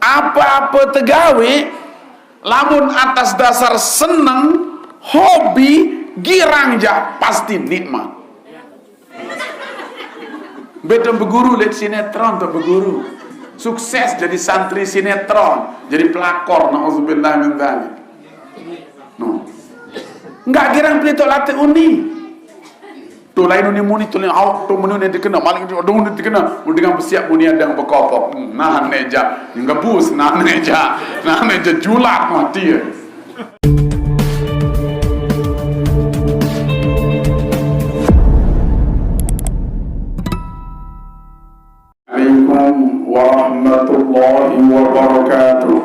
Apa-apa tegawe lamun atas dasar seneng, hobi, girang ja pasti nikmat. Beda berguru lihat sinetron tuh berguru. Sukses jadi santri sinetron, jadi pelakor, na'udzubillah min dzalik. No. Enggak girang pelito latih uni. Tuh lain uni muni tuh lain awak tuh muni dikena maling tuh muni dikena dengan bersiap muni ada yang berkopok. Nah neja, enggak bus, nah neja julat mati ya. Assalamualaikum warahmatullahi wabarakatuh.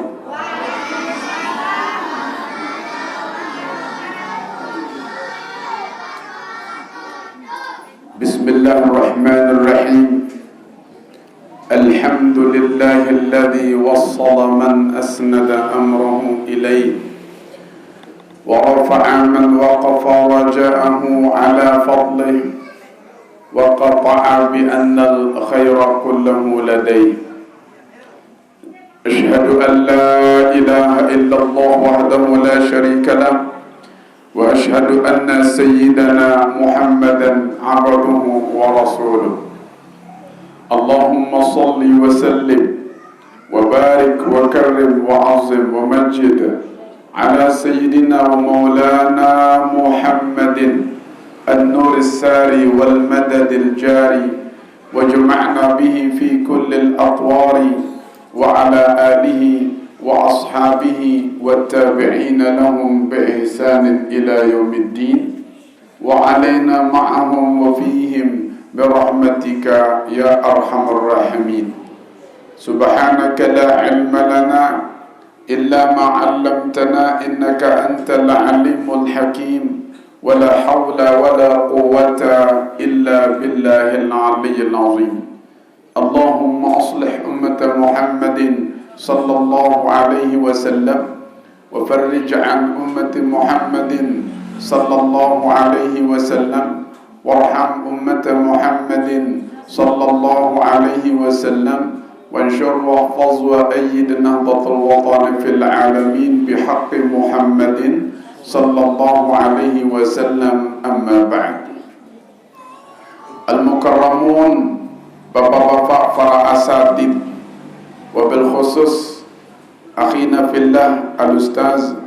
Bismillahirrahmanirrahim. Alhamdulillahilladzi wassala man asnada amrahu ilayhi wa rafa'a man waqafa raja'ahu ala fadlihi wa qata'a bi anna al-khayra kullahu ladayhi. Ashhadu an la ilaha illallah wahdahu la sharika lahu wa ashhadu anna sayyidana Muhammadan abduhu wa rasuluh. Allahumma salli wa sallim wa barik wa karrim wa azim wa majid ala sayyidina wa maulana Muhammadin النور الساري والمدد الجاري وجمعنا به في كل الأطوار وعلى آله وأصحابه والتابعين لهم بإحسان إلى يوم الدين وعلينا معهم وفيهم برحمتك يا أرحم الراحمين. سبحانك لا علم لنا إلا ما علمتنا إنك أنت العليم الحكيم ولا حول ولا قوة إلا بالله العلي العظيم. اللهم أصلح أمة محمد صلى الله عليه وسلم وفرج عن أمة محمد صلى الله عليه وسلم وارحم أمة محمد صلى الله عليه وسلم وانشر واحفظ وأيد نهضة الوطن في العالمين بحق محمد sallallahu alaihi wasallam. Amma ba'd. Al-mukarramun, bapak-bapak para asatid, wabil khusus akhina fillah al-ustaz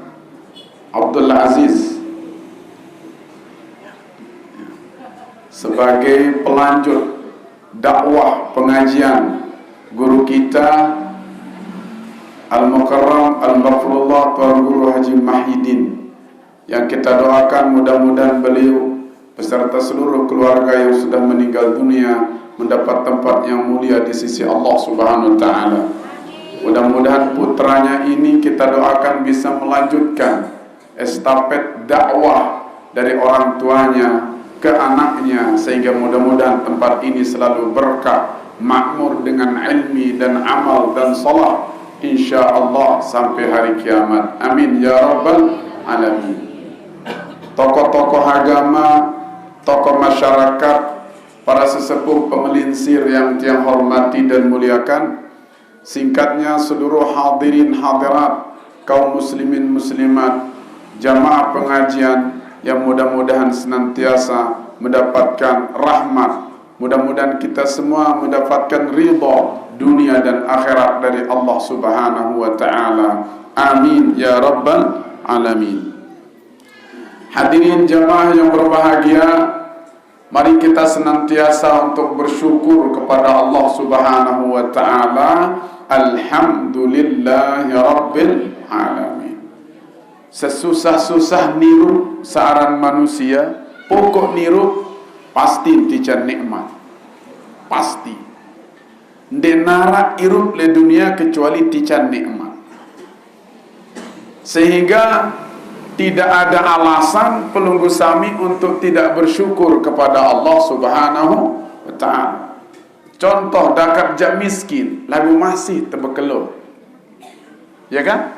Abdul Aziz sebagai pelanjut dakwah pengajian guru kita Al-Mukarram Al-Mafrullah Tuan Guru Haji Mahidin, yang kita doakan mudah-mudahan beliau beserta seluruh keluarga yang sudah meninggal dunia mendapat tempat yang mulia di sisi Allah Subhanahu wa taala. Mudah-mudahan putranya ini kita doakan bisa melanjutkan estafet dakwah dari orang tuanya ke anaknya, sehingga mudah-mudahan tempat ini selalu berkah, makmur dengan ilmi dan amal dan salat insyaallah sampai hari kiamat. Amin ya rabbal alamin. Tokoh-tokoh agama, tokoh masyarakat, para sesepuh pemelinsir yang tiang hormati dan muliakan, singkatnya seluruh hadirin hadirat, kaum muslimin muslimat, jamaah pengajian yang mudah-mudahan senantiasa mendapatkan rahmat, mudah-mudahan kita semua mendapatkan ridha dunia dan akhirat dari Allah Subhanahu wa taala. Amin ya rabbal alamin. Hadirin jamaah yang berbahagia, mari kita senantiasa untuk bersyukur kepada Allah Subhanahu wa taala. Alhamdulillahi rabbil alamin. Sesusah-susah niru searan manusia, pokok niru pasti tican nikmat. Pasti. Denara irup le dunia kecuali tican nikmat. Sehingga tidak ada alasan pelunggu sami untuk tidak bersyukur kepada Allah Subhanahu wa taala. Contoh dakat jak miskin lagu masih tebekelo. Ya kan?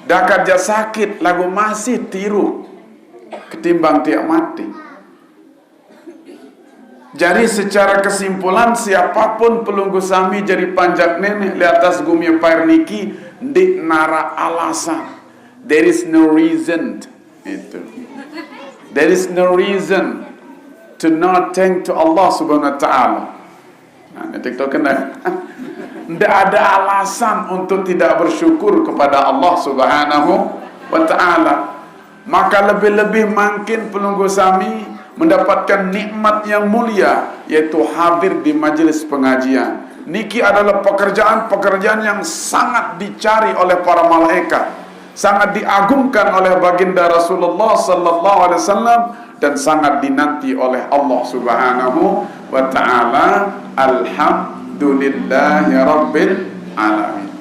Dakat jak sakit lagu masih tiru ketimbang tiak mati. Jadi secara kesimpulan, siapapun pelunggu sami jadi panjak nenek di atas gumi pair niki di nara alasan. There is no reason. Itu. There is no reason to not thank to Allah Subhanahu wa taala. Nah, TikTok kena. Tidak ada alasan untuk tidak bersyukur kepada Allah Subhanahu wa taala. Maka lebih-lebih makin pelunggu sami mendapatkan nikmat yang mulia, yaitu hadir di majelis pengajian. Niki adalah pekerjaan-pekerjaan yang sangat dicari oleh para malaikat, sangat diagungkan oleh baginda Rasulullah sallallahu alaihi wasallam, dan sangat dinanti oleh Allah Subhanahu wa taala. Alhamdulillahi rabbil alamin.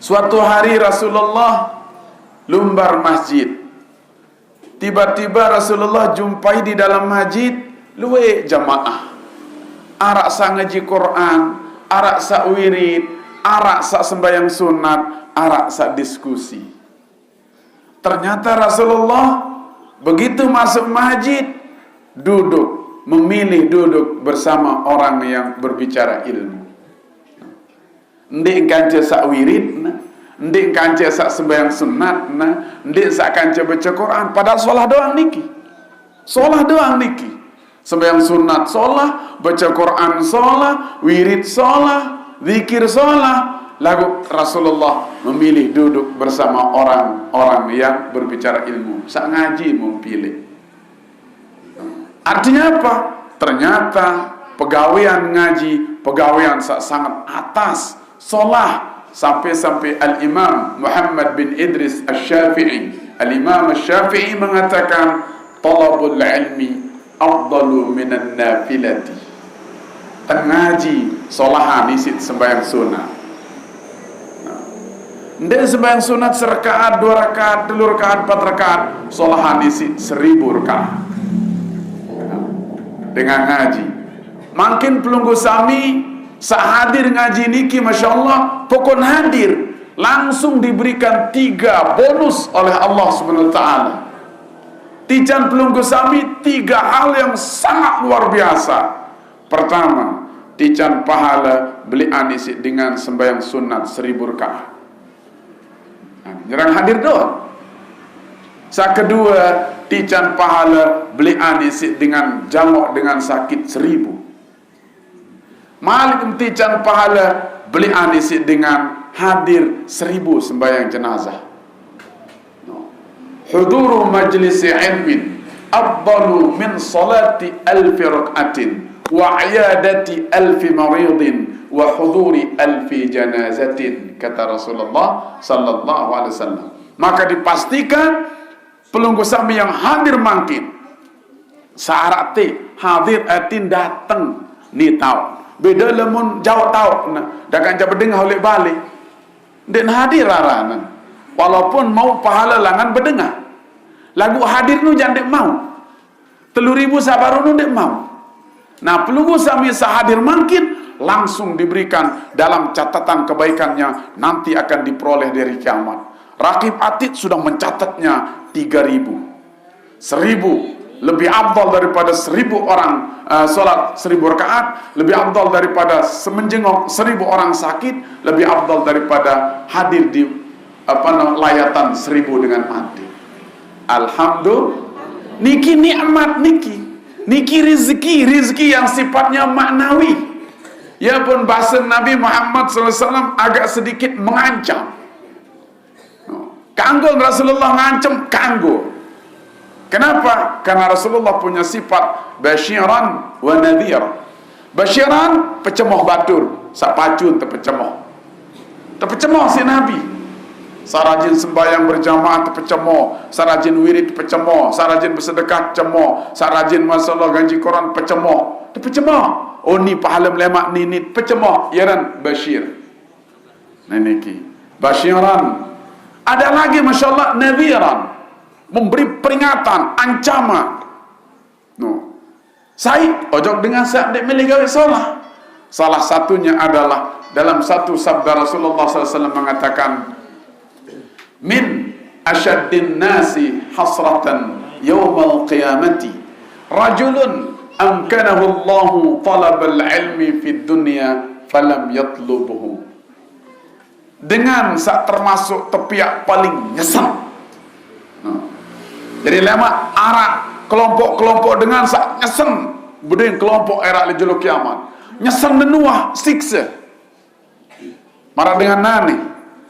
Suatu hari Rasulullah lumbar masjid. Tiba-tiba Rasulullah jumpai di dalam masjid luwe jamaah. Arak sa ngaji Quran, arak sa wirid, arak sa sembahyang sunat, arak sa diskusi. Ternyata Rasulullah begitu masuk masjid, memilih duduk bersama orang yang berbicara ilmu. Ndek kanca sa wirid, ndik kance sak sembahyang sunat, ndik sak kance baca Quran, padahal solah doang niki. Solah doang niki. Sembahyang sunat solah, baca Quran solah, wirid solah, zikir solah. Lalu Rasulullah memilih duduk bersama orang-orang yang berbicara ilmu. Sak ngaji memilih. Artinya apa? Ternyata pegawaian ngaji, pegawaian sangat atas, solah. Sampai Al-Imam Muhammad bin Idris Asy-Syafi'i, Al-Imam Asy-Syafi'i mengatakan talabul ilmi afdalu minan nafilati. Tengaji solahan isit sembahyang sunat. Ndek sembahyang sunat serakaat, 2 rakaat, 3 rakaat, 4 rakaat, solahan isit 1000 rakaat. Dengan ngaji. Makin pelunggu sami hadir ngaji niki, Masya Allah, pokon hadir langsung diberikan 3 bonus oleh Allah Subhanahu wa taala. Tijan pelunggu sami 3 hal yang sangat luar biasa. Pertama, tijan pahala beli anisi dengan sembahyang sunat 1000 rakaat. Jarang hadir doang. Kedua, tijan pahala beli anisi dengan jamak dengan sakit 1000. Malik tijan pahala beli anisi dengan hadir 1000 sembahyang jenazah. Huduru majlis ilmin afdalu min salati 1000 rak'atin wa iyadati 1000 maridin wa huduri 1000 janazatin, kata Rasulullah sallallahu alaihi wasallam. Maka dipastikan pelunggu sami yang hadir makin syaratnya hadir atin datang ni tahu. Beda lemun jauh tahu dah kan jawab dengar oleh balik dan hadir aranan walaupun mau pahala langan berdengar lagu hadir nu jangan dek mau 3.000 sabar nu dek mau. Nah pelunggu sami sahadir makin langsung diberikan dalam catatan kebaikannya, nanti akan diperoleh dari kiamat. Raqib Atid sudah mencatatnya 3.000, 1000 lebih afdal daripada 1000 orang solat 1000 rakaat, lebih afdal daripada semenjengok 1000 orang sakit, lebih afdal daripada hadir di layatan 1000 dengan mati. Alhamdulillah, niki nikmat niki rizki yang sifatnya maknawi. Ya pun bahasa Nabi Muhammad SAW agak sedikit mengancam. Kanggo Rasulullah ngancam kanggo. Kenapa? Karena Rasulullah punya sifat basyiran wa nadhira. Basyiran pecemoh batur, sapacun terpecemoh. Terpecemoh si Nabi. Sarajin sembahyang berjamaah terpecemoh, sarajin wirid terpecemoh, sarajin bersedekah cemoh, sarajin masalah ganji Quran pecemoh. Terpecemoh. Oh ni pahala melemak ni pecemoh. Yaran basyir. Niki. Basyiran. Ada lagi masya-Allah nadhiran. Memberi peringatan, ancaman. Saya ojok dengan saat dek milih gawe solah. Salah satunya adalah dalam satu sabda Rasulullah SAW mengatakan, min asyaddin nasi hasratan yawmal qiyamati rajulun amkanahu Allahu talabal ilmi fid dunya falam yatlubuhu. Dengan sak termasuk tepiak paling nyesel. Jadi lama arak kelompok-kelompok dengan sak nyesel bedeng kelompok era lejelo kiamat. Nyesel nenuah siksa. Marah dengan nani.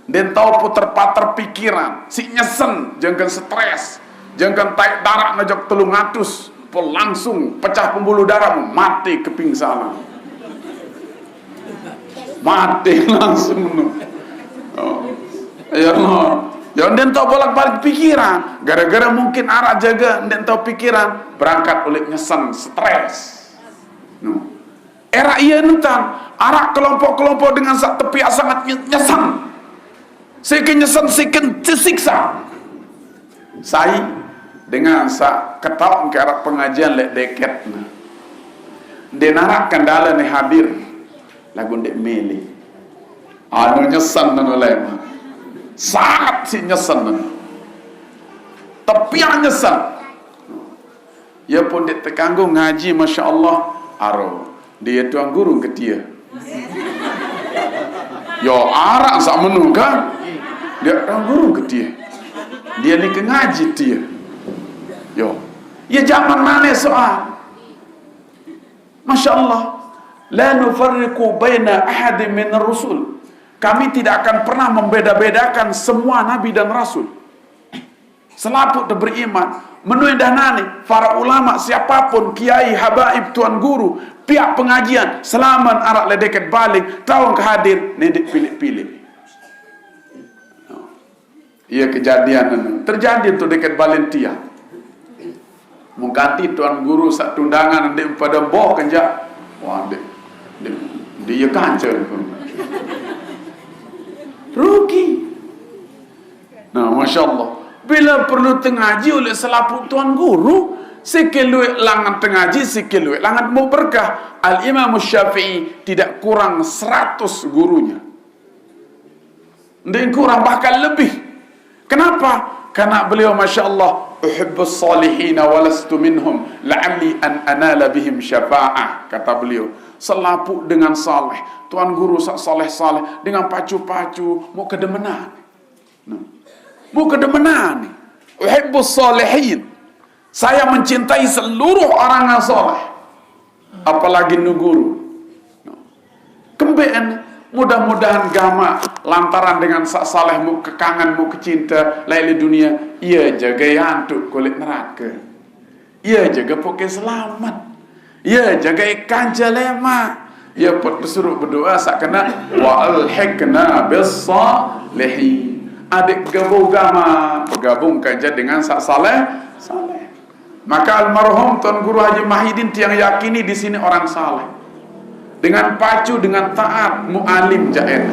Dan tahu puter pater pikiran, si nyesel, jangan stres, jangan taik darah ngajak 300, langsung pecah pembuluh darah, mati kepingsalan. Mati langsung. Oh. Ya Allah. Jangan den tahu bolak-balik pikiran. Gara-gara mungkin arak jaga den tahu pikiran, berangkat oleh nyesen, stres. No. Era iya nutan, arak kelompok-kelompok dengan sak tepi sangat nyesen. Sekian nyesen, sekian tersiksa. Saya dengan sak ketahuan ke arah pengajian lek deket. Den arak kendala ni hadir. Lagu ndek meli. Anu nyesen nanu lema. Sangat si nyesen nanu. Tapi yang nyesen. Ya pun dek tekanggu ngaji Masya Allah. Aro. Dia tuan guru ke dia. Yo arak sak menu kan. Dia tuan guru ke dia. Dia ni ke ngaji dia. Yo. Ya zaman mana soal. Masya Allah. La nufarriqu baina ahadin min ar-rusul. Kami tidak akan pernah membeda-bedakan semua nabi dan rasul. Selaput beriman, menurut danani para ulama siapapun, kiai, habaib, tuan guru, pihak pengajian, selaman arak ledeket balik, tahun kehadir, nedik pilih-pilih. Ia kejadian terjadi tu dekat Valentia. Mengganti tuan guru sak tundangan ndek pada boh kenjak. Wah, dia kancel. Rugi. Nah, Masya Allah. Bila perlu tengaji oleh selaput tuan guru, sikilui langan tengaji, sikilui langan mau berkah. Al-Imam Syafi'i tidak kurang 100 gurunya. Dan kurang bahkan lebih. Kenapa? Karena beliau Masya Allah, uhibbus salihina walastu minhum la'alli an anala bihim syafa'ah. Kata beliau, selaput dengan saleh, tuan guru saleh-saleh dengan pacu-pacu, mau kedemenan. Nah. Mau kedemenan. Uhibbus salihin. Saya mencintai seluruh orang yang saleh. Apalagi nu guru. Kemben mudah-mudahan gama lantaran dengan sak saleh mu kekangan mu kecinta laili dunia, ia jaga yantuk kulit neraka. Ia jaga poke selamat. Ia jaga ikan jalema. Ia pot bersuruh berdoa sak kena wa alhiqna bis salihin. Adik gabung gama bergabung kerja dengan sak saleh. Maka almarhum Tuan Guru Haji Mahidin tiang yakini di sini orang saleh. Dengan pacu, dengan taat, mu'alim jahit.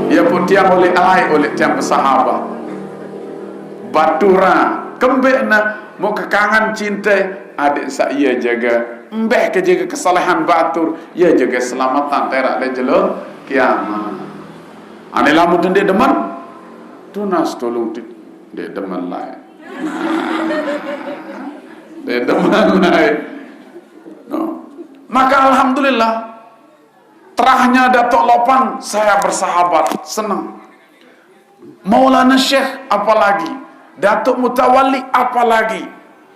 Ia pun tiang oleh tiang bersahabat. Batura, kembena, mau kekangan cinta, adik saya jaga, mbeh ke jaga kesalehan batur, ia jaga selamatan terak lejelo kiamat. Ane lamu dia deman, tunas tolong dia deman lain. Dia deman lain. No. Maka alhamdulillah terahnya Datuk Lopan saya bersahabat senang. Maulana Syekh apalagi, Datuk Mutawalli apalagi,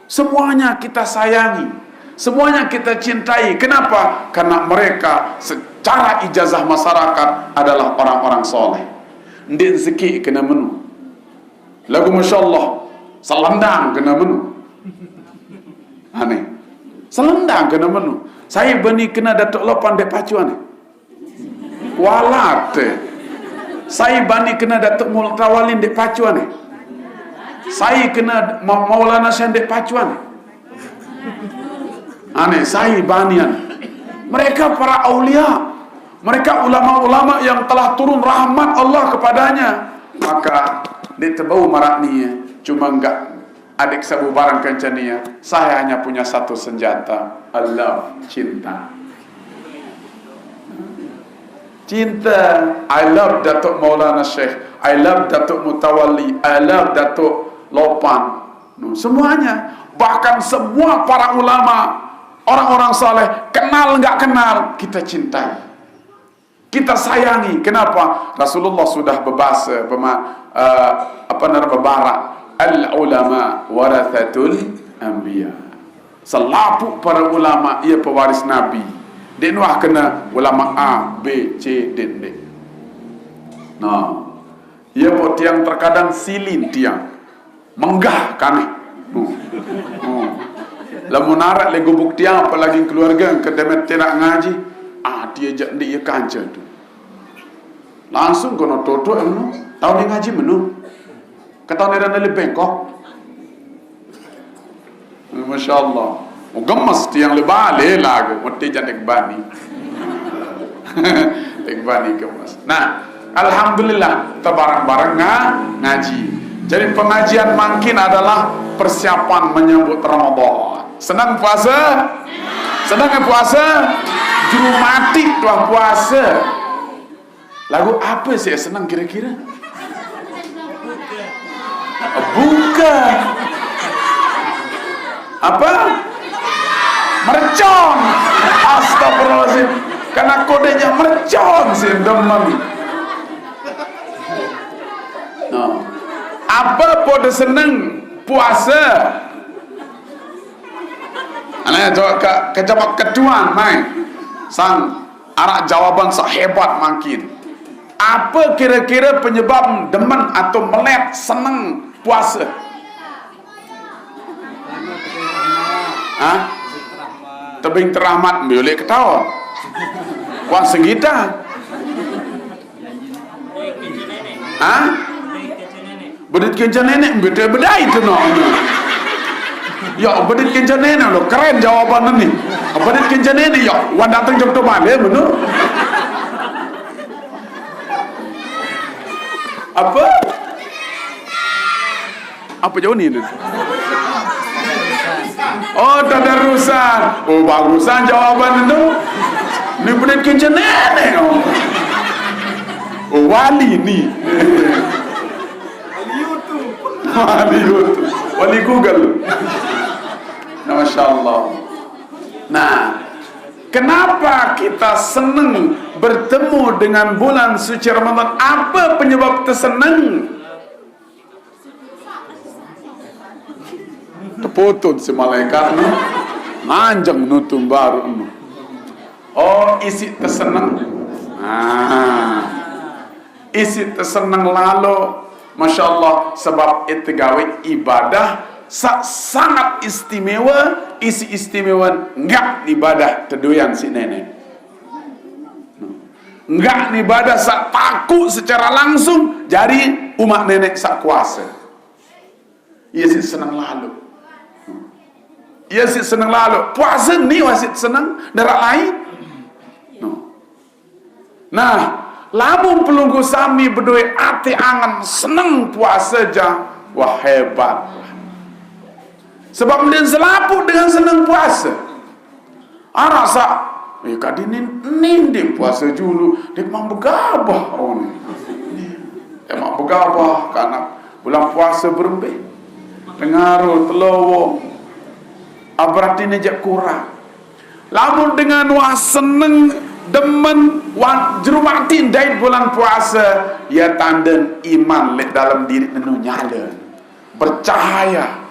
semuanya kita sayangi, semuanya kita cintai. Kenapa? Karena mereka secara ijazah masyarakat adalah orang-orang soleh. Ndin zeki kena menu. Lagu Masya Allah selendang kena menu. Aneh. Selendang kena menu. Saya bani kena Datuk Lopan dek pacuan. Walat. Saya bani kena Datuk Mutawalin dek pacuan. Saya kena Maulana Syekh dek pacuan. Aneh, saya banian. Mereka para aulia. Mereka ulama-ulama yang telah turun rahmat Allah kepadanya. Maka dia terbau maraknya. Cuma enggak adik sabu barang kencania. Saya hanya punya satu senjata. Allah, cinta. Cinta. I love Datuk Maulana Syekh. I love Datuk Mutawalli. I love Datuk Lopan. Semuanya. Bahkan semua para ulama orang-orang saleh, kenal nggak kenal, kita cintai, kita sayangi. Kenapa? Rasulullah sudah berbahasa berbara, al ulama warathatul anbiya. Selaput para ulama ia pewaris nabi. Dia nuah kena ulama A, B, C, D, D. Nah, ia buat tiang terkadang silin tiang, menggah kan. Lamun narak le gubuk tiang apalagi keluarga ke demet tidak ngaji, dia jak dia kanca tu. Langsung kono toto emno, tahu dia ngaji menu. Kata dia dan lebih bengkok. Masya Allah. Gemas tiang lebale lagu, mesti jadi bani. Bani gemas. Nah, alhamdulillah terbarang-barang ngaji. Jadi pengajian makin adalah persiapan menyambut Ramadan. Senang puasa? Senang puasa? Juru mati tuah puasa. Lagu apa sih senang kira-kira? Buka. Apa? Mercon. Astagfirullahaladzim. Karena kodenya mercon sih teman. No. Apa pada senang puasa? Anaknya jawab kejawab ketuan main. Sang arak jawaban sehebat makin. Apa kira-kira penyebab demen atau melek senang puasa? Tebing terahmat boleh ketawa. Wah senggita. Bedit kencan nenek beda bedai tu no. Ya bedit kencan nenek lo keren jawaban ni. Bedit kencan nenek ya wan datang jam tu mana menu? Apa jauh ni? Oh tadarusan. Oh bagusan jawaban itu. Ni bedit kencan nenek. Oh wali ni. Wali Google. Masya Allah. Nah, kenapa kita senang bertemu dengan bulan suci Ramadan? Apa penyebab tersenang? Terpotong si malaikat ni, manjang nutum baru ni. Oh, isi tersenang. Isi tersenang lalu. Masya Allah, sebab itu gawe ibadah sangat istimewa. Isi istimewa enggak ibadah teduyan si nenek. Enggak ibadah sak takut secara langsung jadi umat nenek sak kuasa. Ia si senang lalu. Ia si senang lalu. Puasa ni wasit senang darah lain. Nah, lamun pelunggu sami berdua ati angan senang puasa jah, wah hebat. Sebab dia selaput dengan senang puasa. Rasa, kadinin dia puasa dulu, dia memang begabah. Memang begabah karena bulan puasa berembik. Pengaruh telowo, berarti nejak kurang. Lamun dengan wah senang demen jerumatin dari bulan puasa, ya tanda iman lek dalam diri nenu nyala bercahaya.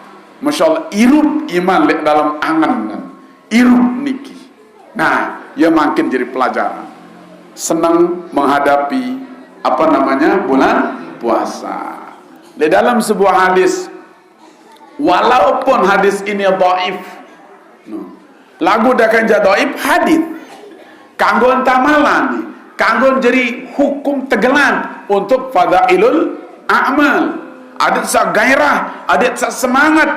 Masya Allah, irup iman lek dalam angan irup niki. Nah, ya makin jadi pelajaran senang menghadapi bulan puasa. Di dalam sebuah hadis, walaupun hadis ini dhaif, lagu dakan jadi dhaif hadis kanggo tamalan, kanggo jadi hukum tegelan untuk fadailul a'mal. Ada sa gairah, ada sa semangat.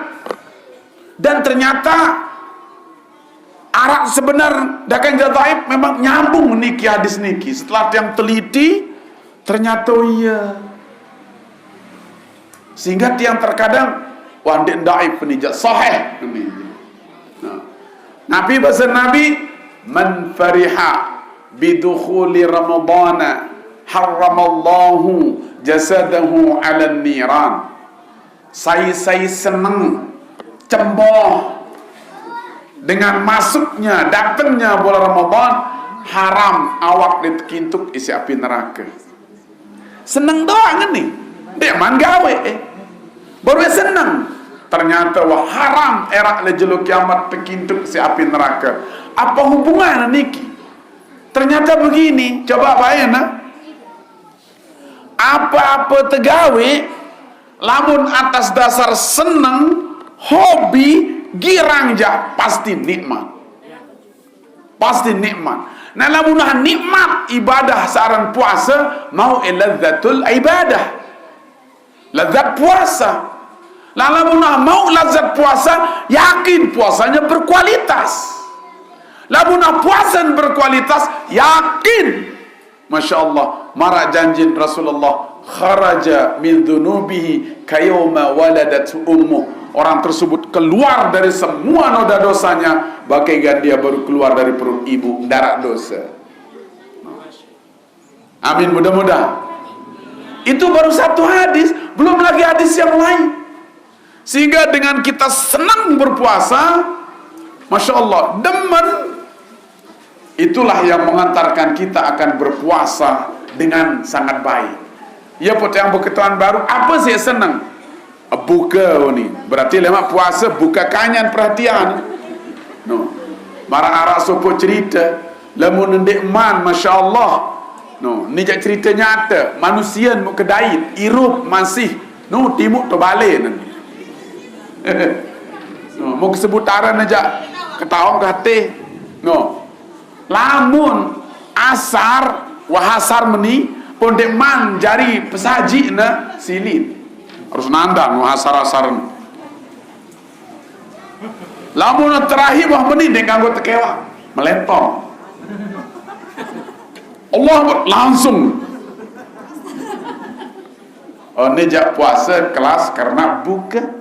Dan ternyata arak sebenar dakan jadaib memang nyambung niki hadis niki. Setelah yang teliti ternyata iya. Sehingga tiang terkadang wandek daib penijat sahih ini. Nah, Nabi bahasa Nabi, man fariha bidukhuli ramadana haramallahu jasadahu ala niran. Saya senang cemboh dengan masuknya, datangnya bulan Ramadan, haram awak ditekintuk isi api neraka. Seneng doang kan nih, dia man gawe baru seneng. Ternyata wah haram erak le jelo kiamat tekintuk si api neraka. Apa hubungan niki? Ternyata begini, coba bayangkan. Apa-apa tegawe lamun atas dasar seneng, hobi, girang ja pasti nikmat. Pasti nikmat. Nah lamun nikmat ibadah saran puasa mau ladzatul ibadah. Lezat puasa. Lalu mau lazat puasa, yakin puasanya berkualitas. Lalu puasa berkualitas, yakin. Masya Allah, marah janji Rasulullah, kharaja min dunubihi kayoma waladat ummuh. Orang tersebut keluar dari semua noda dosanya, bagaikan dia baru keluar dari perut ibu, darah dosa. Amin, mudah-mudahan. Itu baru satu hadis, belum lagi hadis yang lain. Sehingga dengan kita senang berpuasa, Masya Allah, demen, itulah yang mengantarkan kita akan berpuasa dengan sangat baik. Ya pot yang berketuan baru, apa sih senang? Buka ni, berarti lemak puasa, buka kanyan perhatian. No, marah arah sopo cerita, lamun ndek man, Masya Allah. No, ni jak cerita nyata, manusia mau kedai, irup masih, no timuk tu balik nanti. No, mau kesebutaran aja ketahuan kate. No, lamun asar wahasar meni pondek man jari pesaji na silin harus nandang wahasar-asar. Lamun terakhir wah meni dek nganggo tekewa melentong. Allah langsung. Oh, nejak puasa kelas karena buka.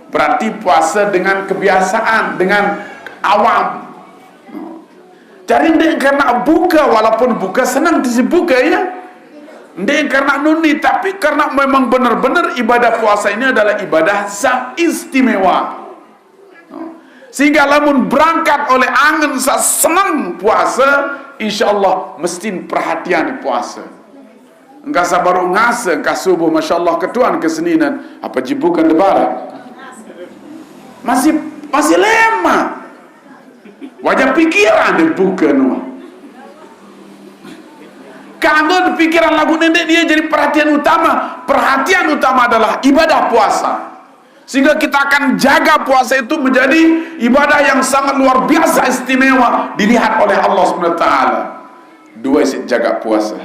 Berarti puasa dengan kebiasaan, dengan awam. Jadi ndek karena buka, walaupun buka senang dibuka ya. Ndek karena nuni, tapi karena memang benar-benar ibadah puasa ini adalah ibadah yang istimewa. Sehingga lamun berangkat oleh angin sa senang puasa, insyaallah mesti perhatian di puasa. Engkau sabar ngase, engkau subuh, Masya Allah ketuan keseninan, apa jibukan debaran. Masih lemah. Wajah pikiran dibuka nuah. Kalau pikiran lagu nenek dia jadi perhatian utama. Perhatian utama adalah ibadah puasa. Sehingga kita akan jaga puasa itu menjadi ibadah yang sangat luar biasa istimewa dilihat oleh Allah SWT. Dua isi jaga puasa.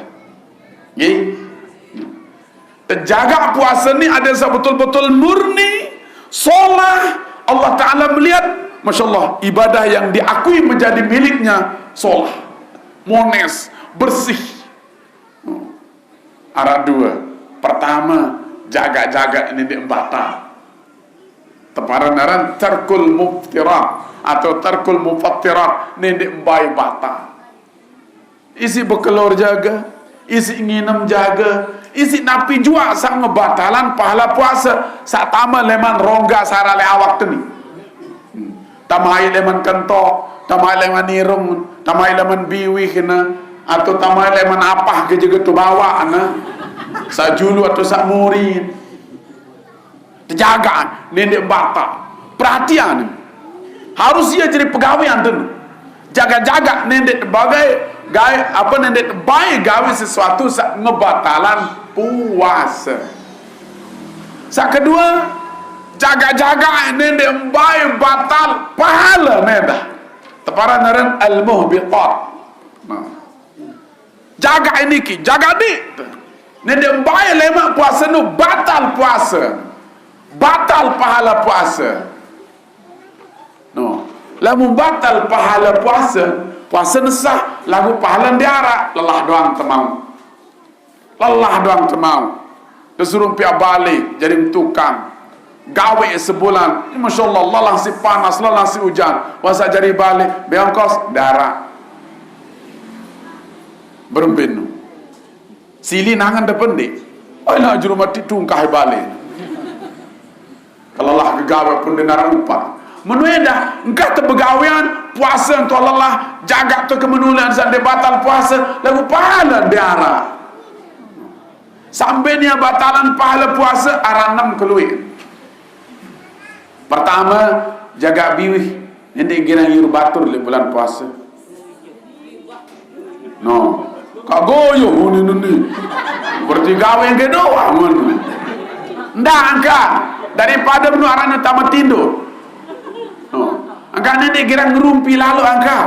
Terjaga puasa ini ada betul-betul murni, solah. Allah Ta'ala melihat, Masya Allah, ibadah yang diakui menjadi miliknya solah, mones, bersih. Arah dua. Pertama, jaga-jaga ini diembata. Teparan-aran tarkul muftirat atau tarkul mufattirat ini diembai bata. Isi bekelor jaga, isi nginem jaga, isi napi jua sang ngebatalan pahala puasa sak tama leman rongga sarale awak teni. Tamai leman kentok, tamai leman irung, tamai leman biwi kena, atau tamai leman apah ke jaga tu bawa ana. Sajulu atau sak murid. Terjaga nenek bata. Perhatian. Harus ia jadi pegawai anten. Jaga-jaga nenek bagai gawe apa nenek baik gawe sesuatu sak ngebatalan puasa. Sak kedua, jaga-jaga nenek baik batal pahala nedah. Teparan naran al-muhbitat. Nah. Jaga ini ki, jaga di. Nenek baik lemak puasa nu batal puasa. Batal pahala puasa. No. Lamun batal pahala puasa, puasa nesah lagu pahala diara lelah doang temau. Lelah doang temau. Disuruh pihak balik jadi tukang. Gawe sebulan, Masya Allah, lelah si panas, lelah si hujan. Puasa jadi balik, beongkos darah. Berembinu. Sili nangan depan dek. Oh nak juru mati tungkah balik. Kalau lah kegawe pun dengar upah. menuedah engkau terbegawian puasa tu lelah jaga tu kemenulan sampai batal puasa lagu pahala biara sampai nia batalan pahala puasa aranam keluar. Pertama jaga biwih nanti kira yur batur le bulan puasa no kak goyo ni berarti gawe yang kedua ndak angka daripada menu arana tamat tidur angka nanti kira ngerumpi lalu angka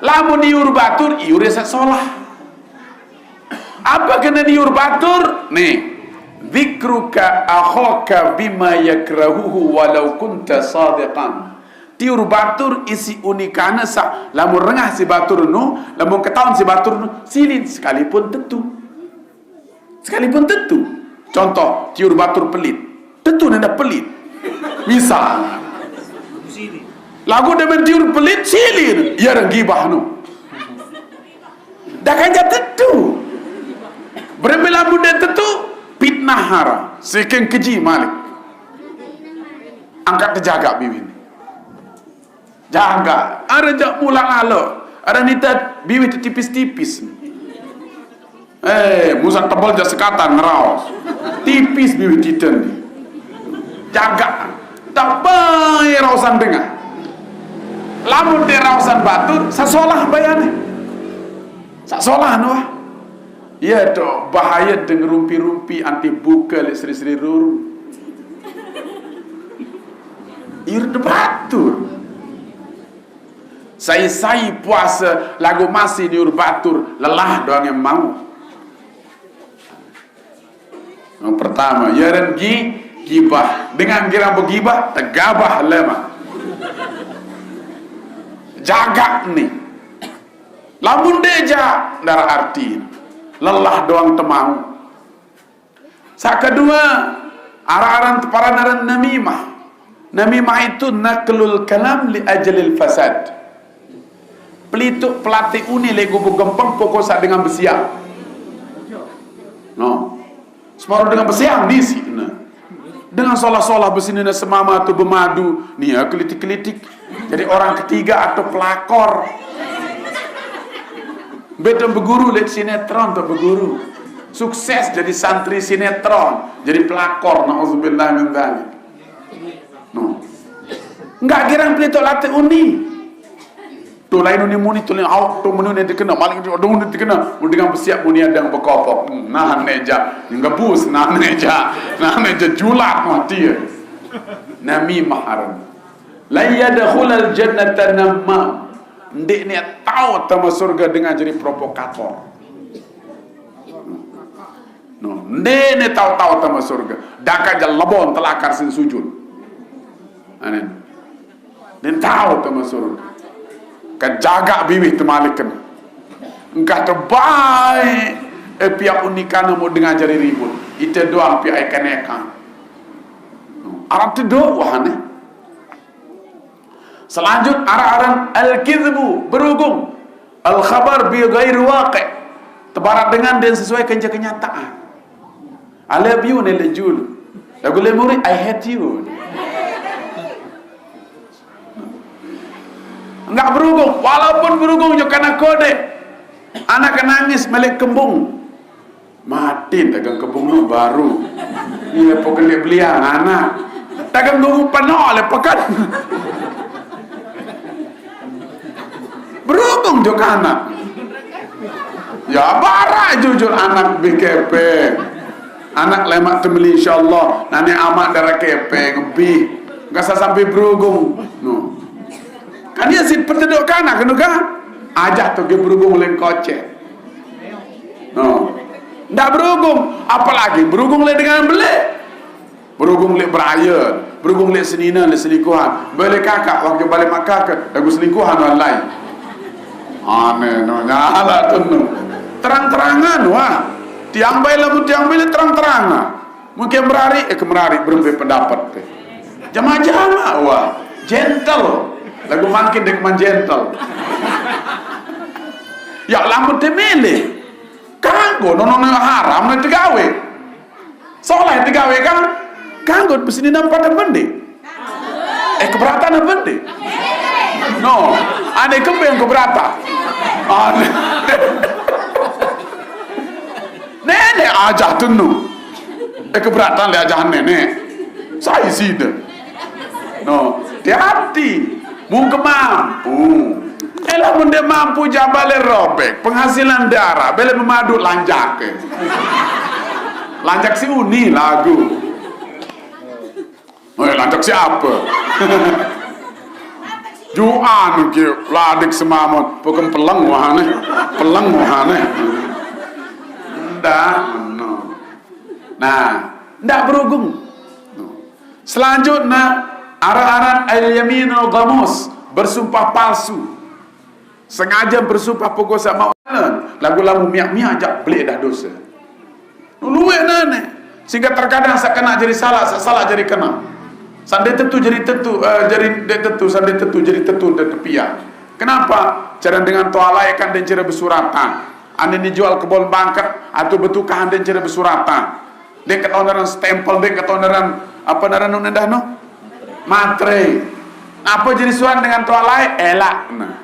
lamun iur batur iur esa solah apa kena iur batur nih dzikruka akhaka bima yakrahuhu walau kunta sadiqan tiur batur isi unikana sa lamun rengah si batur nu lamun ketahuan si batur nu silin sekalipun tentu contoh tiur batur pelit tentu nanda pelit misal lagu dengan tiur pelit silin ya orang gibah nu dah kaya tentu berbela budak tentu fitnah hara sekian keji malik angkat terjaga bibin jaga ada jak mula lalu ada nita biwi tipis-tipis musan tebal jak sekatan ngeraos tipis biwi titen jaga tak bayi rausan dengar lamun de rausan batur sasolah bayane sasolah nuah iya toh bahaya dengan rumpi-rumpi anti buka le seri-seri ruru ir de batur saya puasa lagu masih di urbatur lelah doang yang mau. Yang pertama ya dan gibah dengan kira begibah tegabah lema jaga nih lamun deja darah arti lelah doang temau. Sa kedua arah-arah paranan namimah itu naklul kalam li ajalil fasad pelituk pelatih uni lego gempeng pokok sak dengan besiang no separuh dengan besiang disi dengan solah-solah besini na semama tu bermadu ni ya kelitik-kelitik jadi orang ketiga atau pelakor betul berguru lihat sinetron tu berguru sukses jadi santri sinetron jadi pelakor na'udzubillah min dzalik no enggak kira pelituk latih uni tu lain ni muni tu lain awak tu muni ni dikena maling tu dong ni dikena dengan bersiap muni ada yang berkopok nah neja ngabus nah neja julat mati namimah haram la yadkhulul jannata namma ndik ni tahu tama surga dengan jadi provokator no ndik ni tahu tama surga daka jalabon telakar sin sujud anen dan tahu tama surga kejaga bibih temalikan engkau terbaik pihak unikan mau dengan jari ribut itu doang pihak ikan Arab tu doang selanjut arah-arah al-kizbu berhubung al-khabar bi ghairi waqi' tebarat dengan dan sesuai kenyataan I love you nelejul lagu lemuri I hate you enggak berhubung walaupun berhubung juga karena kode anak nangis melek kembung mati dagang kembung lu baru iya pokok dia belian anak dagang kembung penuh oleh pekat berhubung juga anak ya bara jujur anak BKP anak lemak temeli insyaallah nanti amat darah kepe ngebih enggak sampai berhubung no kan dia si perteduk kanak kan ajak tu ke berhubung oleh kocek no ndak berhubung apalagi berhubung le dengan beli berhubung le beraya berhubung le senina le selingkuhan balik kakak waktu balik mak kakak lagu selingkuhan online aneh no nyala tu terang-terangan wah tiang bayi terang-terangan mungkin merari kemerari berubah pendapat jamaah wah gentle lagu makin dek manjentel ya lamun temele kanggo nono haram na tegawe soleh tegawe kan kanggo besini nampak bende Keberatan apa ni? No, ane kembe yang keberatan. Nenek ajah tenu. Keberatan le ajah nenek. Saya sih dah. No, hati-hati. Mungkin mampu. Elah mun dia mampu jabale robek, penghasilan darah, bele memadu lanjak. Lanjak si Uni lagu. Oh, lanjak siapa? Juan ke ladik semamut, bukan pelang wahane. Pelang wahane. Ndak, no. Nah, ndak berhubung. Selanjutnya aran-aran al-yaminul ghamus, bersumpah palsu. Sengaja bersumpah pokok sama lagu-lagu miak-miak ajak beli dah dosa. Luwe nane. Sehingga terkadang saya kena jadi salah jadi kena. Sande tentu jadi tentu, jadi tentu, sande tentu jadi tentu dan tepian. Kenapa? Cara dengan toalai kan dan cara bersuratan. Anda dijual ke bol bangkat atau betukahan dan cara bersuratan. Dia ketoneran stempel, dia ketoneran apa naran nendah no? Matre. Apa jadi surat dengan toalai? Elak. Nah.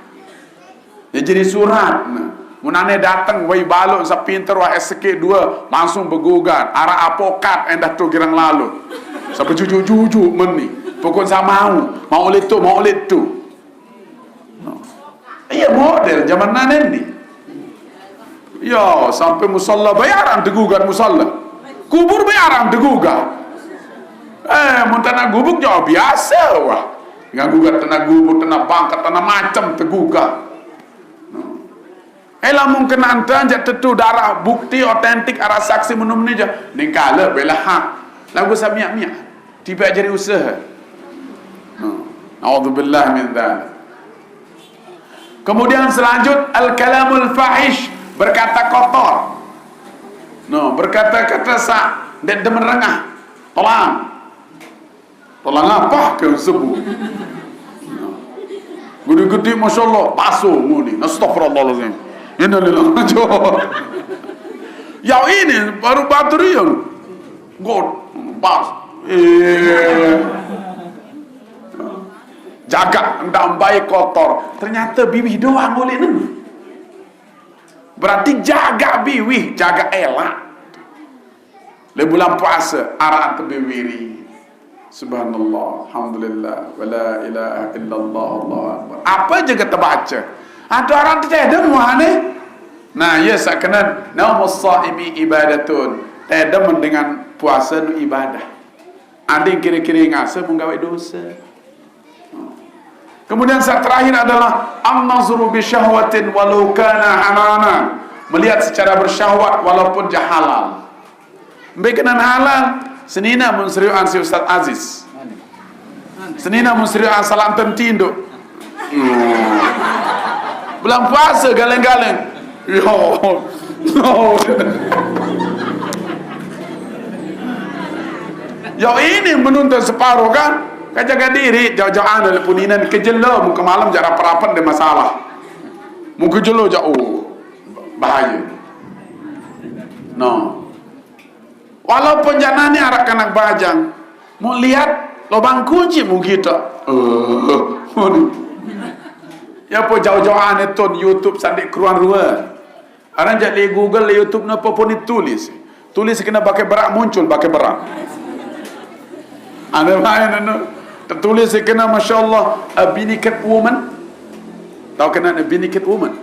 Ya jadi surat. Nah. Munane datang wai balok sa pinter wa SK2 langsung bergugat arah apokat endah tu girang lalu. Sa berjuju-juju meni. Pokok sa mau oleh tu. No. Iya model zaman nanen ni. Ya sampai musalla bayaran tergugat musalla. Kubur bayaran tergugat. Mun tanah gubuk jauh biasa wah. Dengan gugat tanah gubuk, tanah bangkat, tanah macam tergugat. Elah mungkin anta jak tentu darah bukti otentik arah saksi menum ni je. Ni kala bela hak. Lagu samiak-miak. Tiba jadi usaha. A'udzubillah min dzalik. Kemudian selanjut al-kalamul fahish, berkata kotor. No, berkata-kata sak dan merengah. Tolong apa kau sebut? Gede-gede masya-Allah, pasu muni. Astagfirullahalazim. Innalillahi wa inna. Yang ini baru bateri yang god pas. Jaga ndak baik kotor. Ternyata biwih doang boleh ni. Berarti jaga biwih, jaga elak. Le bulan puasa arah tebiwiri. Subhanallah, alhamdulillah, wala ilaha illallah, Allahu akbar. Apa je kita baca? Ada orang terjadi muhane. Nah, ya sakana naumus saimi ibadatun. Ada dengan puasa nu ibadah. Ada yang kira-kira ngasa menggawe dosa. Kemudian saat terakhir adalah an-nazru bi syahwatin walau kana halalan. Melihat secara bersyahwat walaupun halal. Berkenan halal, senina munsri'an si Ustaz Aziz. Senina munsri'an salam tentinduk. Bulan puasa galeng-galeng. Yo. Yo ini menuntut separuh kan? Kajaga diri jauh-jauhan oleh puninan kejelo muka malam jarak perapan ada masalah. Muka jelo jauh bahaya. No. Walaupun janani arak kanak bajang, mau lihat lubang kunci mu kita. Ya po jauh-jauhan itu YouTube sandik keruan ruan. Orang jadi Google YouTube napa pun ditulis. Tulis kena pakai berak muncul pakai berak. Ada lain tertulis kena masya-Allah a binikat woman. Tahu kena a binikat woman?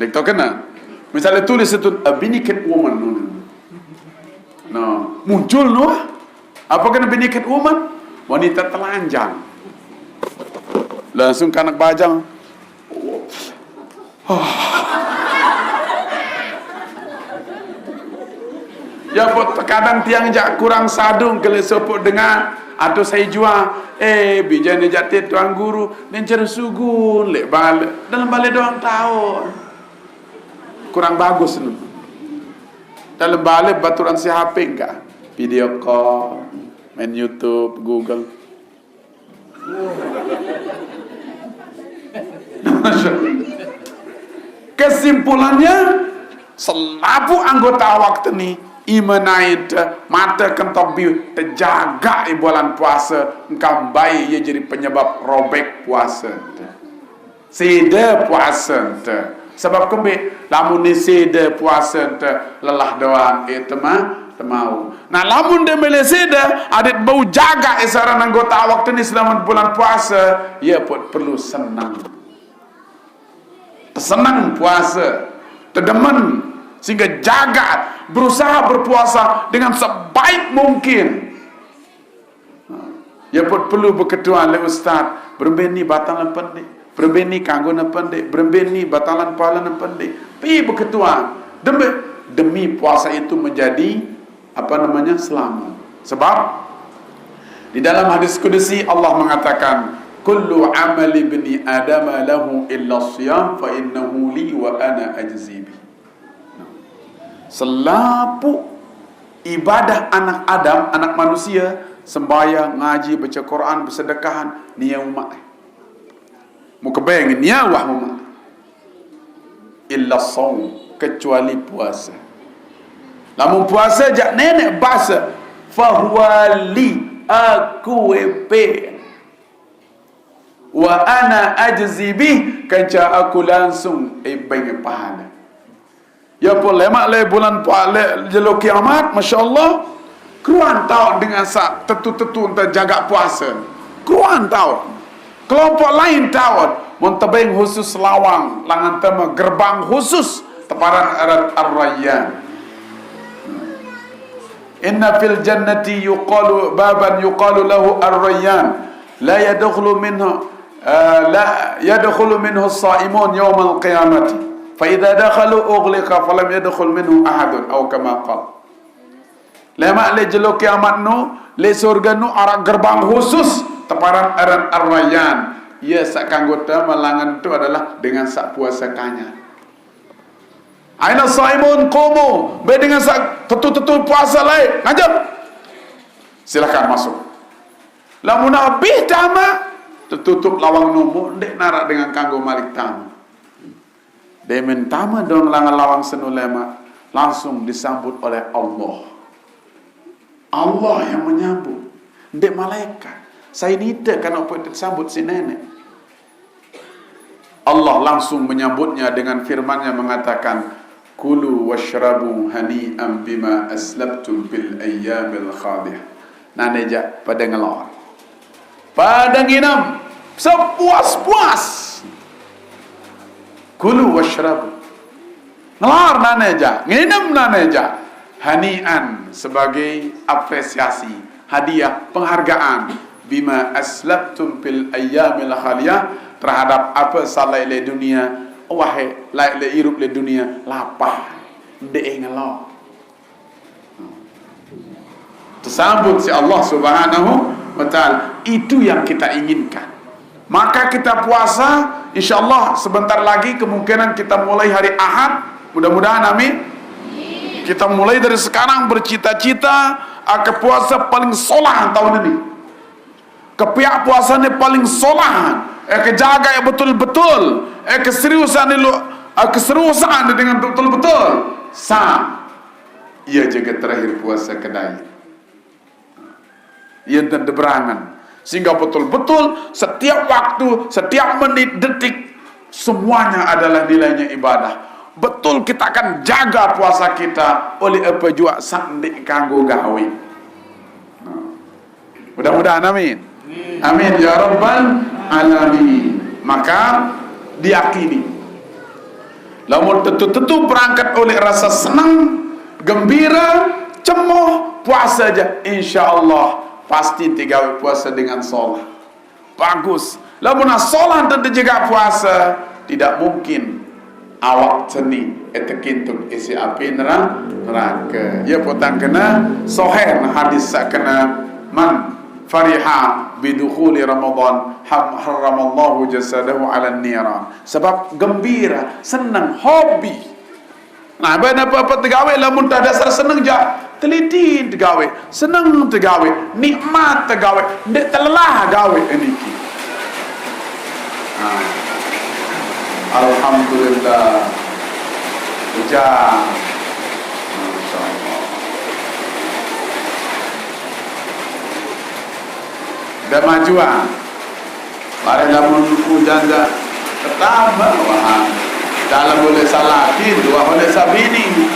Dek tahu kena? Misalnya tulis itu a binikat woman. No, muncul no. Apa kena binikat woman? Wanita telanjang. Langsung kanak bajang. Ya pot kadang tiang jak kurang sadung kalau seput dengar atau saya jual bijan jati tuan guru dan cara sugun lek balik dalam balik doang tahun kurang bagus nu dalam balik baturan si HP enggak video call main YouTube Google. Kesimpulannya selaku anggota waktu ini imanai mata kentok biu terjaga bulan puasa engkau baik ia jadi penyebab robek puasa sida puasa sebab kembe lamun ni sida puasa lelah doang temau. Nah lamun dia meleseda adik bau jaga esaran anggota waktu ni selama bulan puasa, ia pun perlu senang puasa, terdemen sehingga jaga berusaha berpuasa dengan sebaik mungkin. Ia pun perlu berketua oleh ustaz, berbeni batalan pendek, berbeni kangguna pendek, berbeni batalan pahala pendek. Pi berketua demi puasa itu menjadi selamat. Sebab di dalam hadis kudusi Allah mengatakan kullu amali ibni adam lahu illa siyam fa innahu li wa ana ajzi bi. Selapu ibadah anak Adam, anak manusia, sembahyang, ngaji, baca Quran, bersedekahan, niat umat. Muka bayangin niat wah umat. Illa saum, kecuali puasa. Lamun puasa jak nenek bahasa fahuwali aku wepe wa ana ajzi bih kanca aku langsung bagi pahala. Ya pun lemak le bulan puasa jelo kiamat masya-Allah keruan tahu dengan sak tetu-tetu untuk jaga puasa. Keruan tahu. Kelompok lain tahu muntabeng khusus lawang langan tema gerbang khusus teparan ar-rayyan. Inna fil jannati yuqalu baban yuqalu lahu ar-rayyan la yadkhulu minhu as-sa'imun yawm al-qiyamati fa idza dakhalu ughliqa falam yadkhul minhu ahadun aw kama qala. Lama le jelo kiamat nu le surga nu ara gerbang khusus teparan aran ar-rayyan. Ya sak kanggota malangan itu adalah dengan sak puasa kanya. Aina saimun qumu be dengan tetu-tetu puasa lain ngajak silakan masuk. Lamun habis tama tertutup lawang numu ndek narak dengan kanggo malik tamu. Demen tama dong langan lawang senulema langsung disambut oleh Allah. Allah yang menyambut ndek malaikat. Saya nida kan apa disambut si nenek. Allah langsung menyambutnya dengan firman-Nya mengatakan kulu washrabu hani'an bima aslabtum bil ayyamil khadiyah. Naneja pada ngelawar, pada nginam sepuas-puas. Kulu washrabu ngelawar naneja, nginam naneja. Hani'an sebagai apresiasi, hadiah, penghargaan. Bima aslabtum bil ayyamil khadiyah terhadap apa salah le dunia. Wahai laik le hirup le dunia lapar de ngelo tersambut si Allah Subhanahu wa taala. Itu yang kita inginkan. Maka kita puasa insyaallah sebentar lagi, kemungkinan kita mulai hari Ahad, mudah-mudahan amin. Kita mulai dari sekarang bercita-cita akan puasa paling solah tahun ini. Kepiak puasanya paling solah, kejaga yang betul-betul, keseriusan dengan betul-betul. Ia jaga terakhir puasa kedai. Ia dan deberangan. Sehingga betul-betul setiap waktu, setiap menit, detik, semuanya adalah nilainya ibadah. Betul kita akan jaga puasa kita oleh apa jua sandik kanggo gawe. Mudah-mudahan amin. Amin ya rabbal alamin. Maka diyakini, lamun tentu-tentu berangkat oleh rasa senang, gembira, cemoh, puasa aja, insyaallah pasti tiga puasa dengan solat bagus. Lamun solat dan dijaga puasa, tidak mungkin awak seni etekintuk isi api neraka. Ya potang kena sahih hadis sakana man fariha bidukhuli Ramadan haramallahu jasadahu ala niran. Sebab gembira, senang, hobi. Nah, apa-apa tegawe lamun tak dasar senang ja, teliti tegawe, senang tegawe, nikmat tegawe, ndek telelah gawe eniki. Alhamdulillah. Ujar. Masyaallah. Kemajuan. Mari namun hujan dah pertama wah dalam boleh salatin dua boleh sabini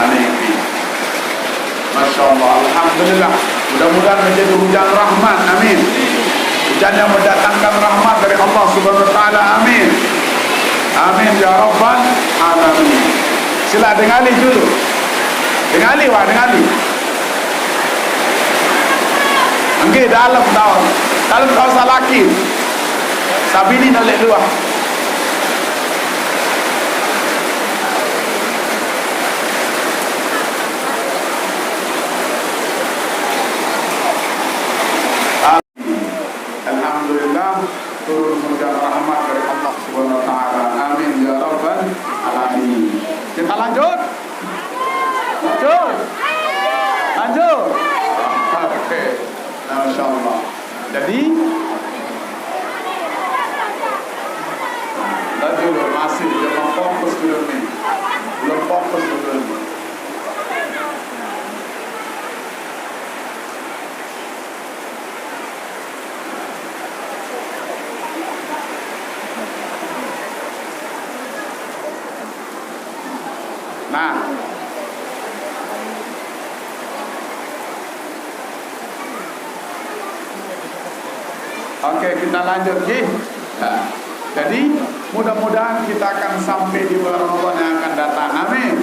anipi. Masya Allah, alhamdulillah. Mudah-mudahan menjadi hujan rahmat, amin. Hujan yang mendatangkan rahmat dari Allah Subhanahu Wa Taala, amin. Amin ya Rabbal Alamin. Sila dengali dulu. Dengali wah, dengali. Angge dalam tahu salaki. Sabini nalek dua. Alhamdulillah turun hujan rahmat dari Allah Subhanahu Wa Taala. Amin ya Rabbal Alamin. Kita lanjut. Lanjut. Oke. Masya Allah. Jadi dulu masih belum fokus dulu nih. Belum fokus dulu nih. Nah, oke, kita lanjut nih. Nah, jadi mudah-mudahan kita akan sampai di bulan Ramadan yang akan datang. Amin.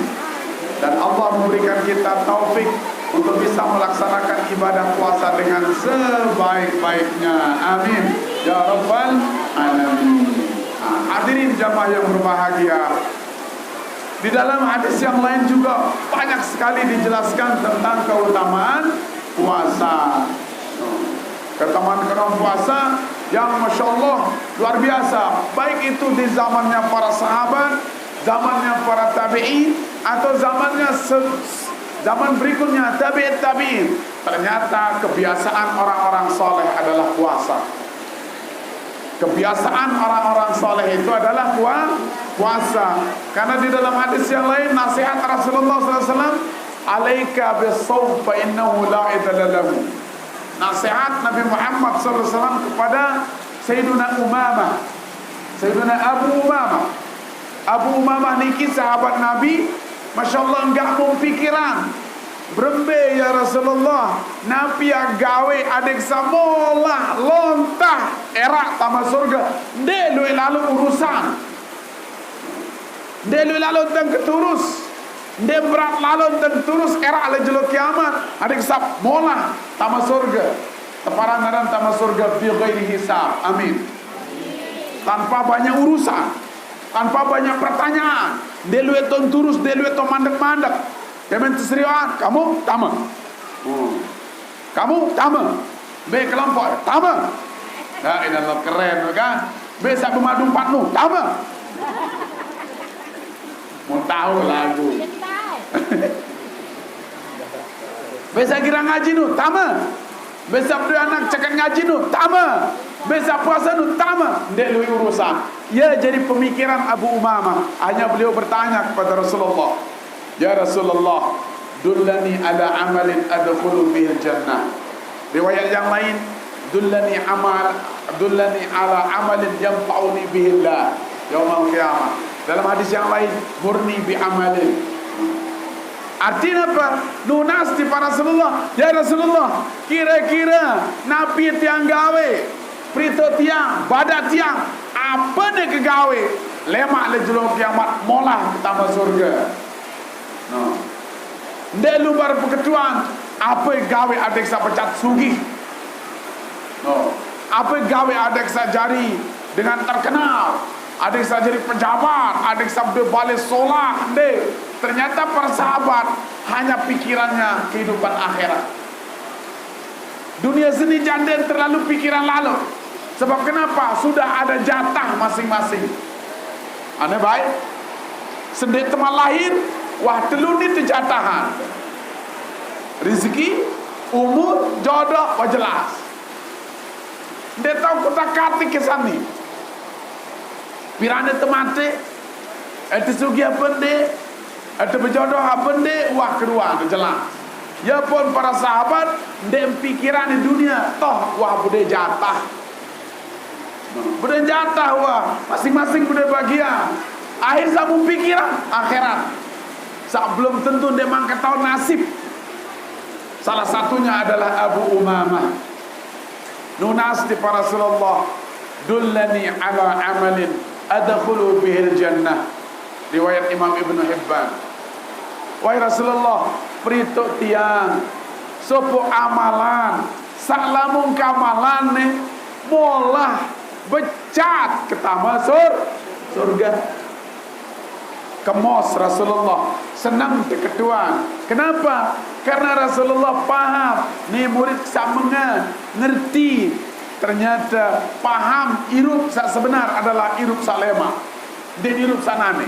Dan Allah memberikan kita taufik untuk bisa melaksanakan ibadah puasa dengan sebaik-baiknya. Amin. Ya Rabbal Alamin. Hadirin jamaah yang berbahagia. Di dalam hadis yang lain juga banyak sekali dijelaskan tentang keutamaan puasa. Keutamaan puasa yang Masya Allah luar biasa. Baik itu di zamannya para sahabat, zamannya para tabi'in, atau zaman berikutnya tabi'in. Ternyata kebiasaan orang-orang soleh adalah puasa. Kebiasaan orang-orang soleh itu adalah puasa. Karena di dalam hadis yang lain nasihat Rasulullah SAW, alaika bis-shaum fa innahu la idla lahu. Nasihat Nabi Muhammad SAW kepada Sayyiduna Umamah, Sayyiduna Abu Umamah niki sahabat Nabi. Masya Allah enggak mau pikiran berembe ya Rasulullah, Nabi yang gawe adik samolah lontah erak tama surga delu lalu urusan delu lalu teng keturus de berat lalu teng turus erak le jelo kiamat adik sab mola tama surga teparangaran tama surga bi ghairi hisab, amin. Tanpa banyak urusan, tanpa banyak pertanyaan, delu eton turus delu eton mandek-mandek. Kemen teserian, kamu tama. Kamu tama. Be kelompok tama. Nah, ini adalah keren kan? Be sak pemadu empatmu tama. Mau tahu lagu. Be sak kira ngaji nu tama. Be sak anak cekak ngaji nu tama. Be sak puasa nu tama. Ndek lu urusan. Ya jadi pemikiran Abu Umamah. Hanya beliau bertanya kepada Rasulullah, ya Rasulullah, dullani ala amalin adkhulu bihil jannah. Riwayat yang lain, dullani ala amalin yanfa'uni bihillah yaumil qiyamah. Dalam hadis yang lain, murni bi amalin. Artinya apa? Lunas di para Rasulullah. Ya Rasulullah, kira-kira Nabi tiang gawe, prito tiang, badat tiang, apa deh kegawe? Lemak le jelok kiamat, molah tambah surga. No. Ndek lu bar peketuan, apa gawe adek sa pecat sugih. No. Apa gawe adek sa jari dengan terkenal, adek sa jadi pejabat, adek sa balik solah. Ndek, ternyata persahabat hanya pikirannya kehidupan akhirat. Dunia seni janden terlalu pikiran lalu. Sebab kenapa? Sudah ada jatah masing-masing. Aneh baik. Sendek teman lahir, wah telur ni terjatahan. Rizki, umur, jodoh, wah jelas. Dia tahu kutak-katik kesan ni. Pirane temate, itu sugi apa ni, itu berjodoh apa ni, wah kedua, itu jelas. Ya pun para sahabat ndek pikiran di dunia, toh wah bude jatah. Bude jatah wah, masing-masing bude bagian. Akhir samu pikiran akhirat. Sak belum tentu ndek mangke tahu nasib. Salah satunya adalah Abu Umamah. Nunas di para Rasulullah, dullani ala amalin adkhulu bihil jannah. Riwayat Imam Ibnu Hibban. Wahai Rasulullah, perituk tiang sopo amalan saklamun kamalan nih molah becat ketama surga. Kemos Rasulullah senang keketuan. Kenapa? Karena Rasulullah paham nih murid samengan ngerti ternyata paham irup sak sebenar adalah irup salema dan irup sanane.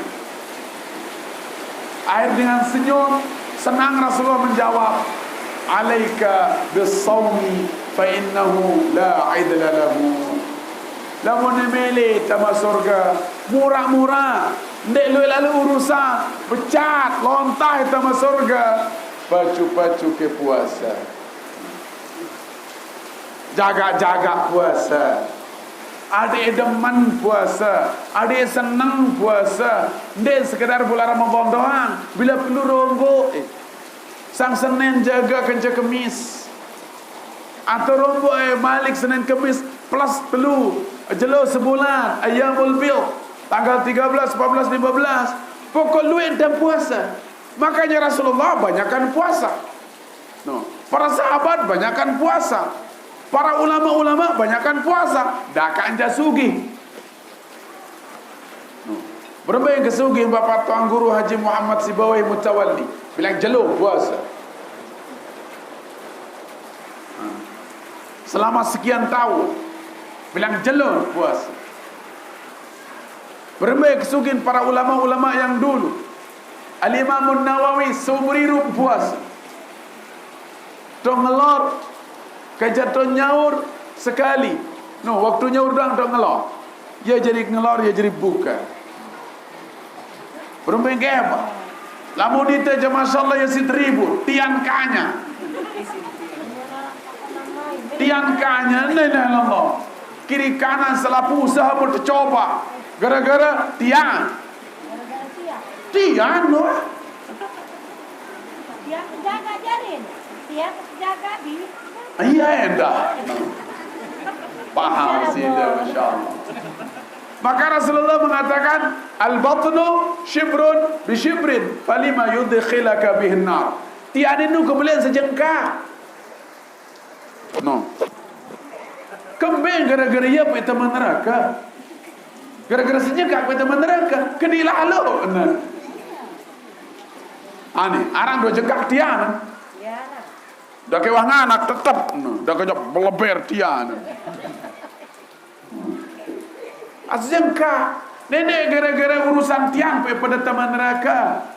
Akhir dengan senyum senang Rasulullah menjawab, alaika bis-sawmi fa innahu la idla lahu. Lamun mele tama surga murah-murah ndek lalu urusan pecat lontah tama surga pacu-pacu ke puasa, jaga-jaga puasa, adik demen puasa, adik senang puasa, ndek sekedar bulan Ramadan doang. Bila perlu rombok sang Senin jaga kenca Kemis, atau rombok balik Senin Kemis plus perlu jelo sebulan Ayyamul Bid tanggal 13, 14, 15 pokok luit dan puasa. Makanya Rasulullah banyakkan puasa. Para sahabat banyakkan puasa. Para ulama-ulama banyakkan puasa. Dakan jasugi. Berapa yang kesugi Bapak Tuan Guru Haji Muhammad Sibawai Mutawalli bilang jelo puasa. Selama sekian tahun bilang jelo puasa. Berapa yang kesugi para ulama-ulama yang dulu. Al-Imam Nawawi seumur hidup puasa. Tong ngelor kejatuh nyaur sekali. Waktu nyaur doang tong ngelor. Ya jadi ngelor, ya jadi buka. Berumpen ke apa? Lamun itu aja masyaallah ya 1.000 tian kanya. Tian kanya Allah. Kiri kanan selapu usaha bercoba. Gara-gara tian. Tian loh. Tiang penjaga jarin. Tiang penjaga di. Iya endah. Paham sih dah masyaallah. Maka Rasulullah mengatakan al-batnu shibrun bi shibrin falima yudkhilaka bihin nar. Tian itu kemuliaan sejengkal. Kembeng gara-gara ya pe teman neraka. Gara-gara sejengkal pe teman neraka. Kedilah lo. Aneh, arang dua jengkak tian. Ya. Dah kewah anak tetap, dah kejap beleber tian. Asjengkak, nenek gara-gara urusan tiang pada taman neraka.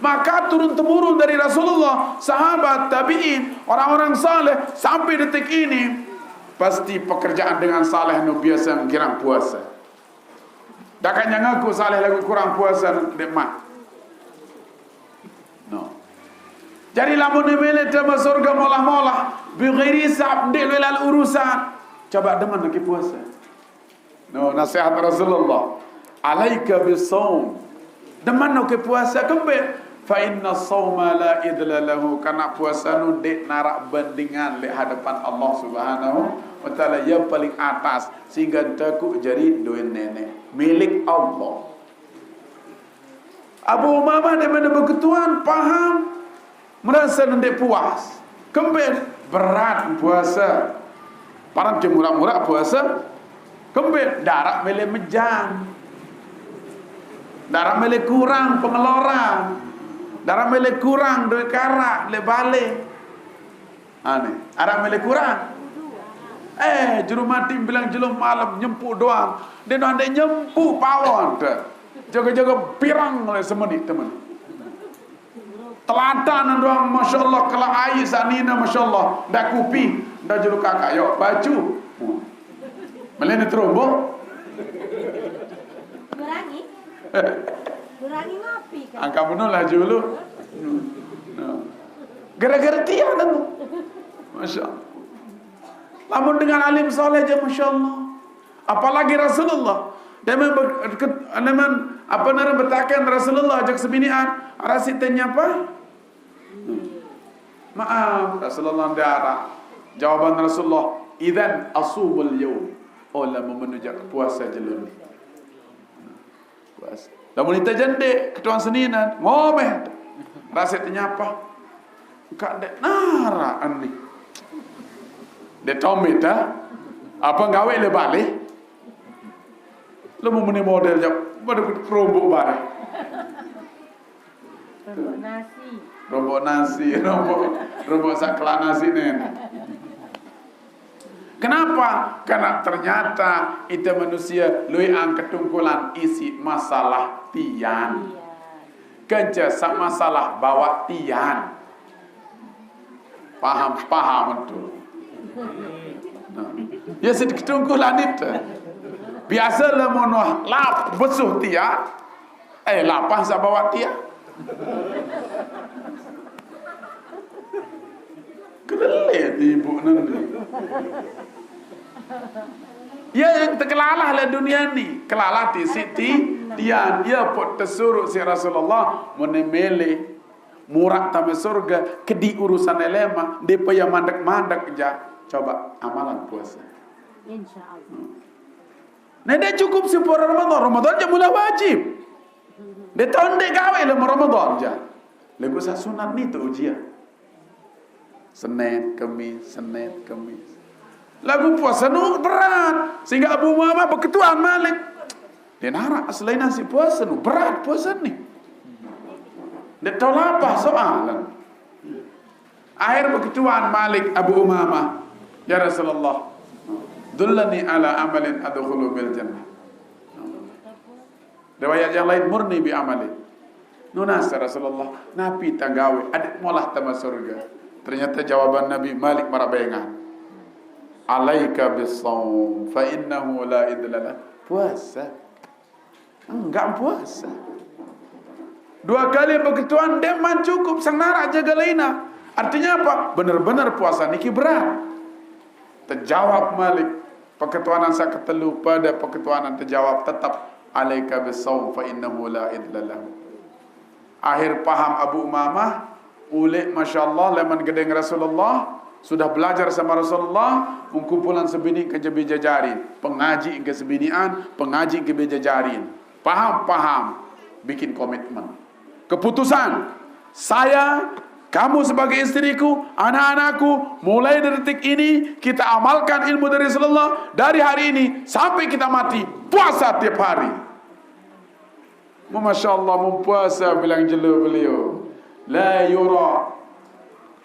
Maka turun temurun dari Rasulullah, sahabat, tabi'in, orang-orang saleh sampai detik ini pasti pekerjaan dengan saleh nu biasa ngirang puasa. Dah kan yang ngaku saleh lagu kurang puasa demak. Jadi lamun mele tema surga molah-molah bi ghairi hisab ndek lelal urusan. Coba demen lagi puasa. Nasihat Rasulullah. Alaika bis-shaum. Demen ke puasa kembe. Fa inna as-shauma la idla lahu. Karena puasa nu dek narak bandingan le hadapan Allah Subhanahu wa taala yang paling atas sehingga takut jadi doen nenek milik Allah. Abu Umamah dia mana berketuan paham merasa ndek puas. Kembali berat puasa. Parang murah-murah puasa. Kembali darah mele mejang. Darah mele kurang pengeluaran. Darah mele kurang duit karak le balik. Aneh. Darah mele kurang. Juru mati bilang jelum malam nyempuk doang. Dia nak nyempuk pawon. Jaga-jaga pirang oleh semenit teman. Telatan doang Masya Allah. Kalau air sanina Masya Allah. Dah kupi. Dah julu kakak. Yuk baju. Melena terombok. Kurangi ngopi kan. Angka penuh lah julu. Gara-gara tiang itu. Masya Allah. Namun dengan alim soleh aja, Masya Allah. Apalagi Rasulullah. Dia bertakan Rasulullah ajak sebinian. Rasid tanya apa? Maaf, Rasulullah darah. Jawaban Rasulullah, idzan asumul yawm. Olah memenuhi puasa jelun. Puasa. Lamun kita jande ketuan seninan, ngomeh. Rasid tanya apa? Kak dek nara ani. Dek tomit apa gawe le balik? Lu mau meni model jap, baru rombok bareng. Rombok nasi, rombok sakla nasi nen. Kenapa? Karena ternyata itu manusia lui ang ketungkulan isi masalah tian. Kerja sak masalah bawa tian. Paham itu. Nah, ya sedikit ketungkulan itu. Biasa lah mono lap besuh tian. Lapang sak bawa tian. Kelele ibu nanti. Ya yang terkelalah lah dunia ni. Kelalah di siti dia pot tersuruh si Rasulullah menemele murah tame surga kedi urusan elema depa yang mandek-mandek aja. Coba amalan puasa. Insyaallah. Nah dia cukup si Ramadan. Ramadan je mula wajib. Dia tahun dek gawe lah Ramadan je. Lagu sa sunat ni tu ujian. Senin, Kamis. Lagu puasa nu berat. Sehingga Abu Muhammad berketuan Malik. Dia narak selain nasi puasa nu berat puasa ni. Dia tahu apa soalan. Akhir berketuan Malik Abu Umamah. Ya Rasulullah, dullani ala amalin adkhulu bil jannah. Riwayat yang lain murni bi amali. Nunas Rasulullah, Nabi tanggawe adik molah tama surga. Ternyata jawaban Nabi Malik marabengan. Alaika bis-shaum fa innahu la idlala. Puasa. Enggak puasa. 2 kali berketuan deman cukup sang nara jaga laina. Artinya apa? Benar-benar puasa niki berat. Terjawab Malik. Perketuanan saya ketelu pada perketuanan terjawab tetap alaika bis-shaum fa innahu la idlala. Akhir paham Abu Umamah. Ulik Masya Allah leman gedeng Rasulullah. Sudah belajar sama Rasulullah. Kumpulan sebini ke jajarin. Pengaji ke sebinian. Pengaji ke jajarin. Paham. Bikin komitmen. Keputusan. Saya, kamu sebagai istriku, anak-anakku, mulai dari detik ini kita amalkan ilmu dari Rasulullah. Dari hari ini sampai kita mati. Puasa tiap hari. Masya Allah mempuasa bilang jelu beliau. La yura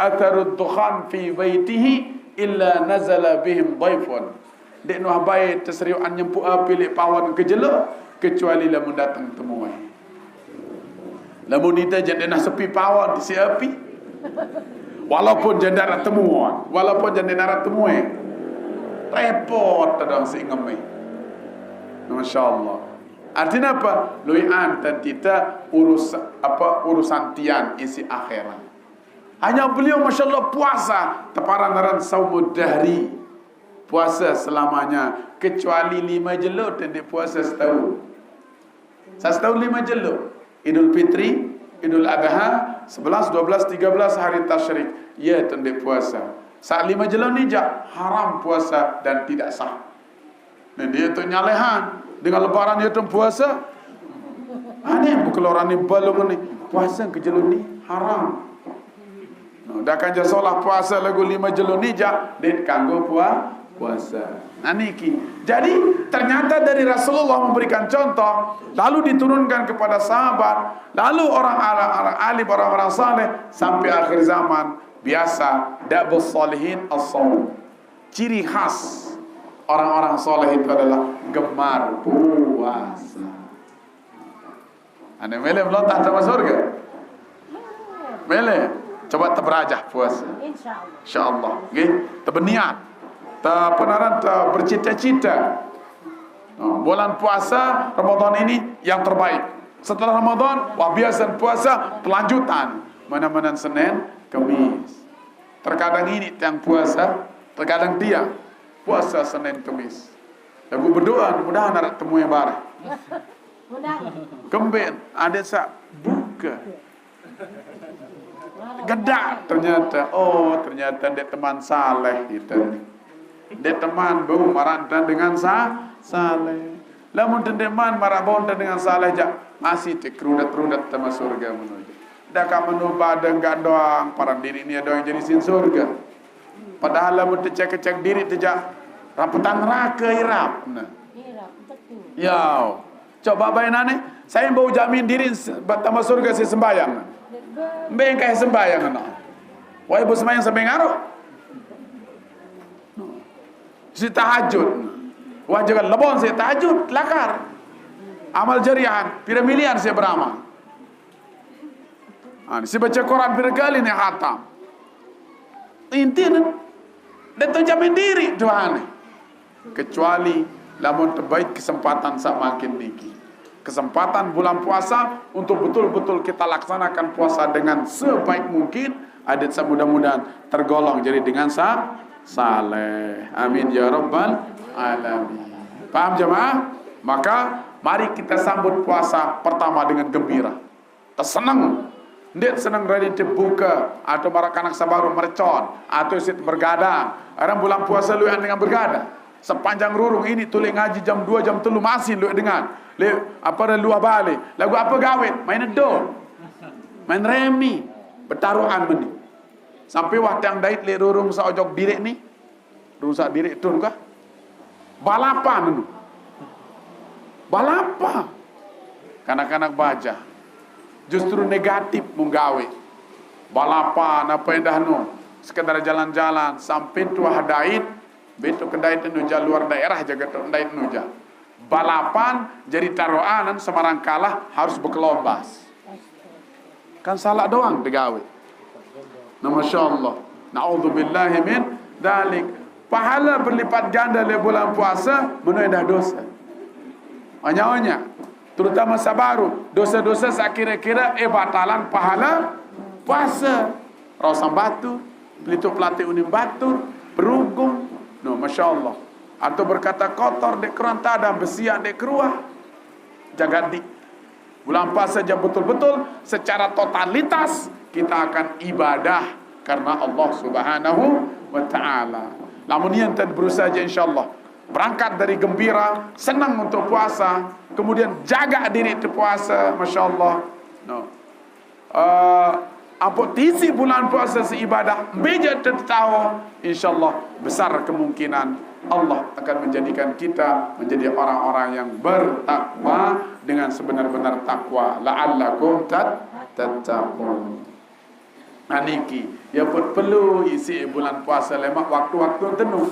atharud dukhan fi baitihi illa nazala bihim dhaifun. Dek nuh baik terseriuan nyempu api lek pawan kejela kecuali lamun datang temuai. Lamun kita jadi nak sepi pawan di si api. Walaupun jadi nak temuan, walaupun jadi nak temuai. Repot tadang si ngemai. Masya-Allah. Artinya apa? Luian dan kita urusan tian isi akhirat. Hanya beliau Masya Allah puasa teparan saumud dahri. Puasa selamanya kecuali 5 jeluk dan dia puasa setahun. Setahun 5 jeluk. Idul Fitri, Idul Adha, 11, 12, 13 hari tasyrik. Ya dan dia puasa. Saat 5 jeluk ni haram puasa dan tidak sah. Dan dia tu nyalehan. Dengan lebaran dia tu puasa. Aneh bukan orang ni balong ni. Puasa ke jelun ni haram. Dah kan je solat puasa lagu 5 jelun ni dia kanggo puasa. Niki. Jadi ternyata dari Rasulullah memberikan contoh, lalu diturunkan kepada sahabat, lalu orang-orang alim, orang-orang saleh sampai akhir zaman biasa dabus salihin as-shaum. Ciri khas orang-orang soleh itu adalah gemar puasa. Anda mele belum tak sama surga? Mele, coba terberajah puasa. InsyaAllah. Okay? Terberniat. Terpenaran, bercita-cita. Bulan puasa Ramadan ini yang terbaik. Setelah Ramadan, wah biasa puasa pelanjutan. Mana-mana Senin, Kemis. Terkadang ini yang puasa, terkadang dia puasa Senin Kemis. Lagu berdoa, mudah-mudahan ada temu yang barah. Kemben, ada sak buka. Gedak ternyata, ternyata dia teman saleh itu. Dia teman bau marantan dengan saleh. Lamun teman marah bontan dengan saleh jak masih tekrudat-rudat sama surga menuju. Dah kamu nuba dengan doang para diri ni doang jadi sin surga. Padahal lamun cek-cek diri tejak ramputan neraka irap. Nah. Ya. Coba bayangkan saya mau jamin diri sama surga si sembayang. Mbeng kayak sembayang nah. Wah ibu sembayang sampai ngaruh. Si tahajud. Wah jangan lebon si tahajud lakar. Amal jariah piramilian si beramal. Si baca Quran pirgali ni hatam. Intinya dia tu jamin diri Tuhan. Kecuali lamun terbaik kesempatan semakin tinggi. Kesempatan bulan puasa untuk betul-betul kita laksanakan puasa dengan sebaik mungkin. Adat mudah-mudahan tergolong jadi dengan saleh. Amin ya rabbal alamin. Paham jemaah? Maka mari kita sambut puasa pertama dengan gembira. Tersenang. Dia senang ready buka atau marakanak sabaru mercon atau sit bergadang. Orang bulan puasa lu yang dengan bergadang. Sepanjang rurung ini tulis ngaji jam 2 jam 3 masih lu dengan. Apa dah luah balik. Lagu apa gawet? Main do. Main remi. Bertaruhan meni. Sampai waktu yang dait le rurung sa ojok direk ni. Rusak direk tu kah? Balapan tu. Balapa. Kanak-kanak baca. Justru negatif menggawe. Balapan apa yang dah nu. Sekedar jalan-jalan sampai tu hadait. Betul kedai tu luar daerah jaga tu dait nuja. Balapan jadi taruhanan semarang kalah harus berkelombas. Kan salah doang digawe. Nah masyaallah. Na'udzubillahi min dalik. Pahala berlipat ganda le bulan puasa menuai dosa. Hanya terutama sabaru dosa-dosa sakira-kira batalan pahala puasa. Rosang batu, pelituk pelatih unim batu, berunggung. No masyaallah. Atau berkata kotor dek keranta dan besiak dek keruah. Jaga di bulan puasa saja betul-betul secara totalitas kita akan ibadah karena Allah Subhanahu wa taala. Namun yang tadi berusaha saja insyaallah berangkat dari gembira, senang untuk puasa, kemudian jaga diri untuk puasa, masyaallah. No. Apa tisi bulan puasa seibadah beja tertahu, insyaallah besar kemungkinan Allah akan menjadikan kita menjadi orang-orang yang bertakwa dengan sebenar-benar takwa. La'allakum tattaqun. Aniki ya perlu isi bulan puasa lemak waktu-waktu tenuh.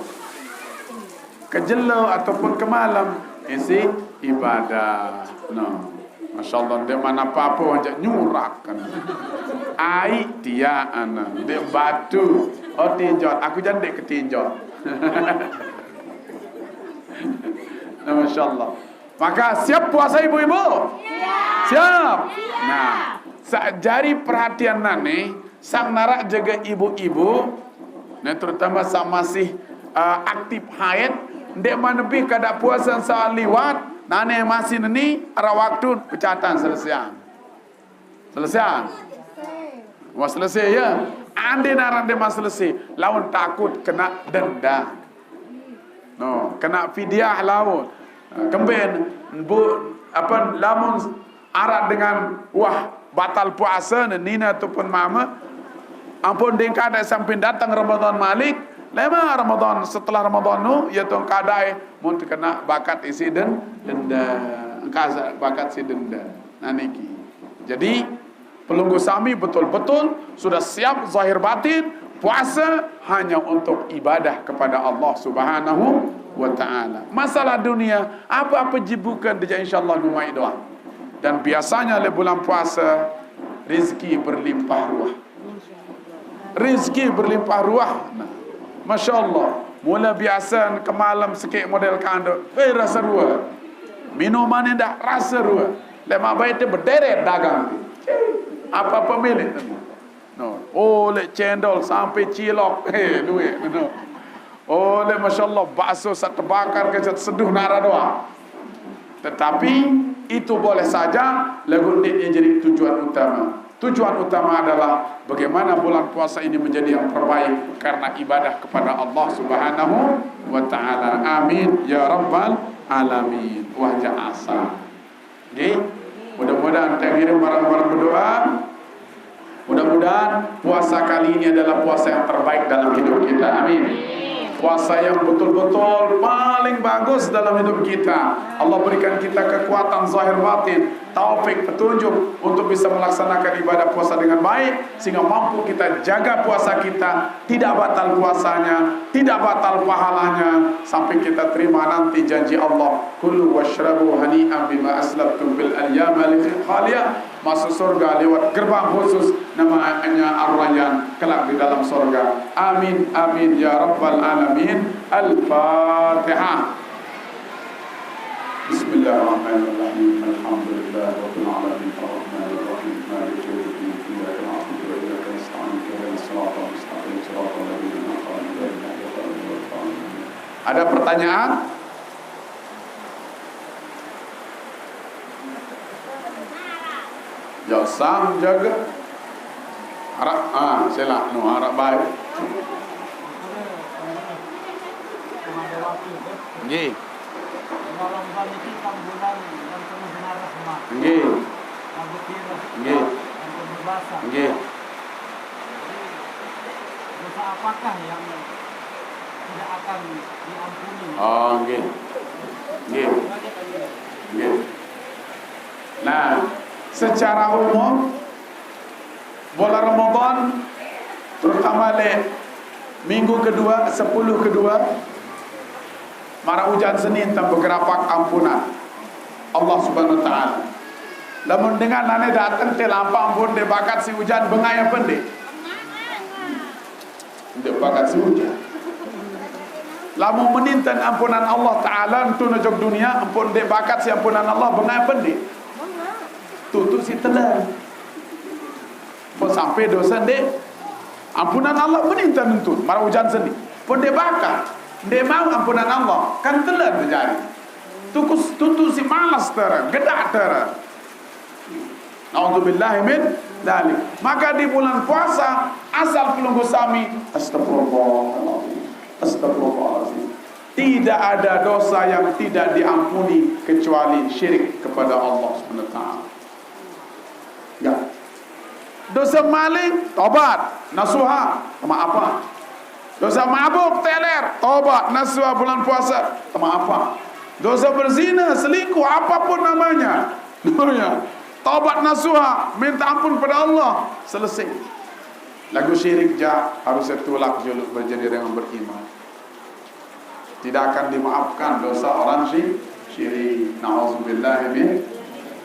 Kejelo ataupun ke malam isi ibadah. No. Masyaallah dia mana apa-apa ajak nyurak kan. Ai dia ana dia batu. Oh tinjau, aku jangan dek ketinjau. Nah, masyaallah. Maka siap puasa ibu-ibu? Siap. Nah, jari perhatian nane sang narak jaga ibu-ibu. Nah, terutama sang masih aktif haid, ndek manebih kada puasa sa liwat. Nane masih neni ara waktu pecatan selesai. Selesai. Wah selesai ya. Ande naran de mas selesai. Lawan takut kena denda. No, kena fidyah lawan. Kemben lamun arat dengan wah batal puasa nina ataupun mama. Ampun deng kada sampai datang Ramadan Malik. Lama Ramadan setelah Ramadan nu ya tong kadai mun kena bakat isi denda kaza bakat si denda naniki. Jadi pelunggu sami betul-betul sudah siap zahir batin puasa hanya untuk ibadah kepada Allah Subhanahu wa taala. Masalah dunia apa-apa jibukan dia insyaallah numai doa. Dan biasanya le bulan puasa rezeki berlimpah ruah. Rezeki berlimpah ruah. Nah, masyaallah, mula biasa ke malam sikit model kanduk, rasa rua. Minuman indah rasa rua. Lemak baik tu berderet dagang. Apa pemilik tu. No. Oleh cendol sampai cilok. Duit. No. Oleh masya-Allah bakso sat terbakar ke seduh nara doa. Tetapi itu boleh saja lagu ini jadi tujuan utama. Tujuan utama adalah bagaimana bulan puasa ini menjadi yang terbaik karena ibadah kepada Allah Subhanahu wa taala. Amin ya rabbal alamin. Wajah asa. Nggih. Mudah-mudahan tengirim barang-barang berdoa. Mudah-mudahan puasa kali ini adalah puasa yang terbaik dalam hidup kita. Amin. Puasa yang betul-betul paling bagus dalam hidup kita. Allah berikan kita kekuatan zahir batin, taufik, petunjuk untuk bisa melaksanakan ibadah puasa dengan baik, sehingga mampu kita jaga puasa kita, tidak batal puasanya, tidak batal pahalanya, sampai kita terima nanti janji Allah, kulu washrabu hani'an bima aslabtum bil ayyamil khaliyah. Masuk surga lewat gerbang khusus namanya Ar-Rayyan, kelak di dalam surga. Amin amin ya rabbal alamin. Al-Fatihah. Bismillahirrahmanirrahim. Alhamdulillahirabbil alamin. Arrahmanir rahim. Maliki yaumiddin. Iyyaka na'budu wa iyyaka nasta'in. Ihdinas siratal mustaqim. Siratal ladzina an'amta 'alaihim. Ada pertanyaan? Ya sam jaga harap sila harap baik. Nggih. Nggih. Nggih. Nggih. Dosa apakah yang tidak akan diampuni? Oh, nggih. Nggih. Nggih. Nah, secara umum bulan Ramadan terutama minggu kedua 10 kedua mara hujan Senin dan bergerapak ampunan Allah Subhanahu wa taala. Lamun dengan ane datang te lampang pun de bakat si hujan bengai pendek. De bakat si hujan. Lamun menintan ampunan Allah taala untuk najok dunia ampun de bakat si ampunan Allah bengai pendek. Tutup si telan. Pun sampai dosa dek ampunan Allah meninta nuntut mara hujan seni. Pun dia bakar. Dia mau ampunan Allah kan telan terjadi. Tutup si malas tera, gedak tera. Na'udzubillahi min dzalik. Maka di bulan puasa asal pelunggu sami astagfirullah. Astagfirullahaladzim. Tidak ada dosa yang tidak diampuni kecuali syirik kepada Allah Subhanahu wa taala. Ya. Dosa maling, tobat, nasuha, apa? Dosa mabuk, teler, tobat, nasuha bulan puasa, apa? Dosa berzina, selingkuh, apapun namanya, tobat nasuha, minta ampun pada Allah, selesai. Lagu syirik harus ditolak dulu menjadi orang beriman. Tidak akan dimaafkan dosa orang syirik. Nauzubillahi min.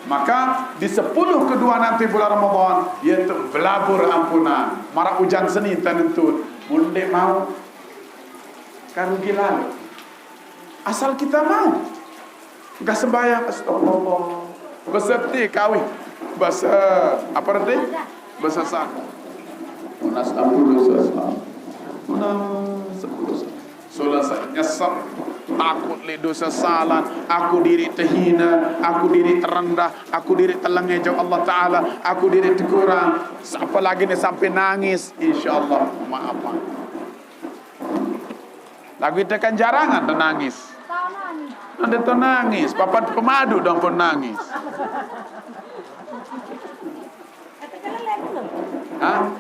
Maka di 10 kedua nanti bulan Ramadan yaitu belabur ampunan. Mara hujan Senin tentu munde mau kan gila. Asal kita mau. Enggak sembahyang astagfirullah. Beserti kawin. Bahasa apa tadi? Bahasa sak. Unas ampun dosa. Selesai nyesel, takut le dosa salah, aku diri terhina, aku diri terendah, aku diri terlengejak Allah Ta'ala, aku diri terkurang, apalagi nih sampai nangis, insyaallah maafan. Lagu itu kan jarangan dan nangis. Nanti tu nangis, papat pemadu dong pun nangis.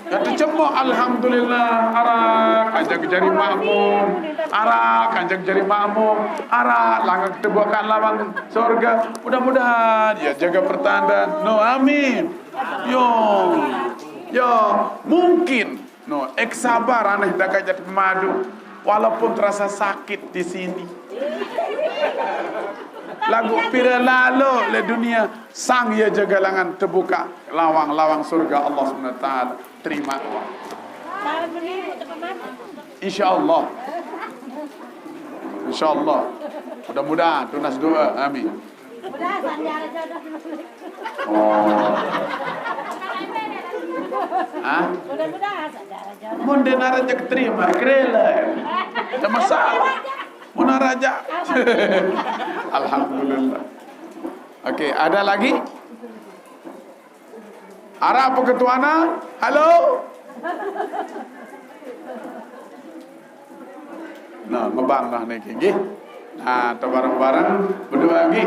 Kata cemok alhamdulillah arak kanjang jari makmum arak langak tebuakan lawang surga mudah-mudahan ya jaga pertanda no amin yo mungkin no sabar aneh dak kajat pemadu walaupun terasa sakit di sini lagu pira lalu le dunia sang ya jaga langan terbuka lawang-lawang surga Allah Subhanahu wa taala terima insyaallah mudah-mudahan tunas doa amin Ah, Mudah-mudahan saja raja. mun dina rezeki terima kerela. Tak masalah. Mun raja. Alhamdulillah. Okey, ada lagi? Arah apa ketuana? Halo? Nah, ngebang lah nih, gih. Nah, kita bareng-bareng berdoa lagi.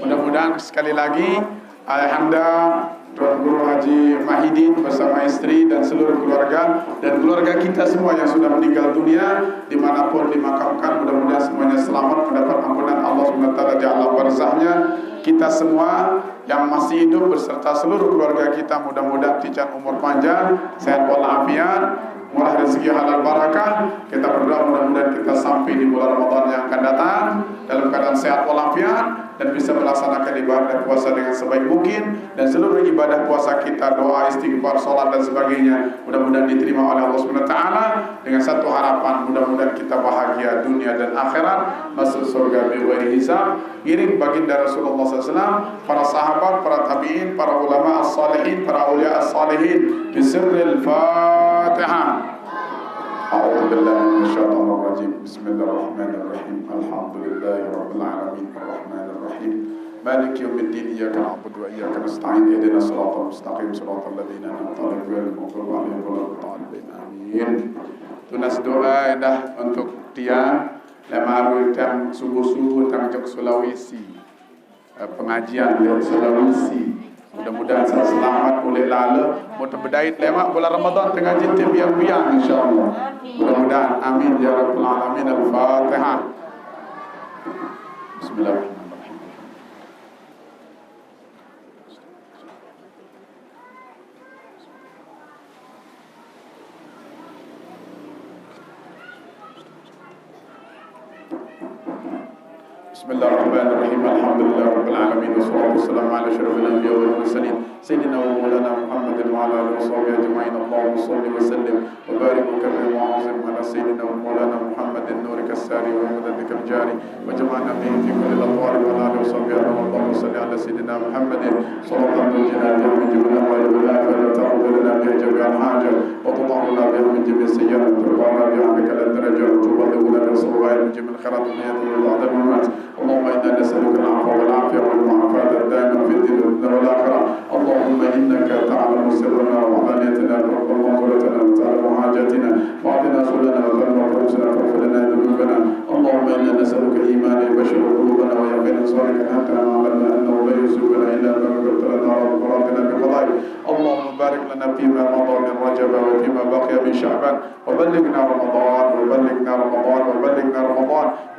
Mudah-mudahan sekali lagi alhamdulillah Tuan Guru Haji Mahidin bersama istri dan seluruh keluarga dan keluarga kita semua yang sudah meninggal dunia dimanapun dimakamkan, mudah-mudahan semuanya selamat mendapat ampunan Allah SWT di alam barzahnya. Kita semua yang masih hidup beserta seluruh keluarga kita mudah-mudahan diberikan umur panjang, sehat walafiat, murah rezeki halal barakah. Kita berdoa mudah-mudahan kita sampai di bulan Ramadan yang akan datang dalam keadaan sehat walafiat dan bisa melaksanakan ibadah puasa dengan sebaik mungkin, dan seluruh ibadah puasa kita, doa, istighfar, salat dan sebagainya mudah-mudahan diterima oleh Allah SWT dengan satu harapan, mudah-mudahan kita bahagia dunia dan akhirat, masuk surga bighairi hisab. Iring baginda Rasulullah SAW, para sahabat, para tabi'in, para ulama as-salihin, para awliya as-salihin, bisirril Fatihah. أعوذ بالله من الشيطان الرجيم بسم الله الرحمن الرحيم الحمد لله رب العالمين الرحمن الرحيم مالك يوم الدين إياك نعبد وإياك نستعين اهدنا الصراط المستقيم صراط الذين أنعمت عليهم غير المغضوب عليهم ولا الضالين آمين. Tunas doa dah untuk dia lemaru tam subuh-subuh tam jok Sulawesi pengajian di Sulawesi. Mudah-mudahan saya selamat oleh lala. Mudah berdait lemak bulan Ramadan tengah jinti biang-biang insyaAllah. Mudah-mudahan amin ya rabbal alamin. Al-Fatihah. Bismillahirrahmanirrahim. Bismillahirrahmanirrahim. Alhamdulillah rabbil alamin wassalatu wassalamu ala asyrafil anbiya wal mursalin sayyidina wa maulana Muhammadin wa ala alihi washabbihi ajma'in. Allahumma shalli wa sallim wa barik wa karrim wa azim ala sayyidina wa maulana Muhammadin nurika as-sari wa madadika al-jari wa jama'na bihi fi kulli al-adwar wa ala alihi washabbihi. Allahumma salli ala sayyidina Muhammadin sallallahu alaihi wa sallam min jami'il ahwali wal afat wa taqabbal lana bihi jami'al hajat wa tudahhirna bihi min jami'is sayyi'at wa turfa'na bihi 'indaka al-darajat wa tuballighuna bihi as-salawat min jami'il khairat wa niyyati wa ba'da al-mamat. اللهم إنا نسألك العفو والعافية والمعافاة الدائمة في الدين والآخرة. اللهم إنك تعلم سرنا وعلانيتنا وتقبل مغفرتنا وتعلم حاجاتنا واعطنا سؤلنا وتعلم رؤوسنا واغفر لنا ذنوبنا. اللهم إنا نسألك إيمانا يبشر قلوبنا ويقينا صالحا حتى نعلم أنه لا يصيبنا إلا ما كتبت لنا وراضنا بقضائك. اللهم بارك لنا فيما مضى من رجب وفيما بقي من شعبان وبلغنا رمضان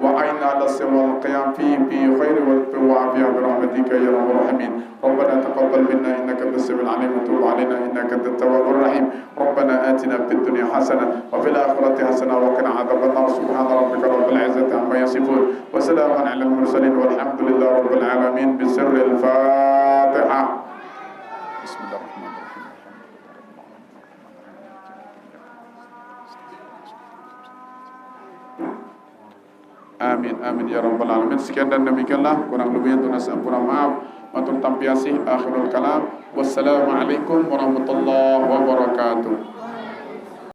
وأعنا على الصيام والقيام فيه خير وعافية برحمتك يا رب الراحمين. ربنا تقبل منا إنك أنت السميع العليم وتب علينا إنك أنت التواب الرحيم. ربنا آتنا في الدنيا حسنة وفي الآخرة حسنة وقنا عذاب النار. سبحان ربك رب العزة عما يصفون وسلام على المرسلين والحمد لله رب العالمين. بسر الفاتحة. بسم الله الرحمن الرحيم. Amin amin ya rabbal alamin. Sekian dan demikianlah, kurang lebihnya tunas ampura maaf. Matur tampiasih akhirul kalam. Wassalamualaikum warahmatullahi wabarakatuh.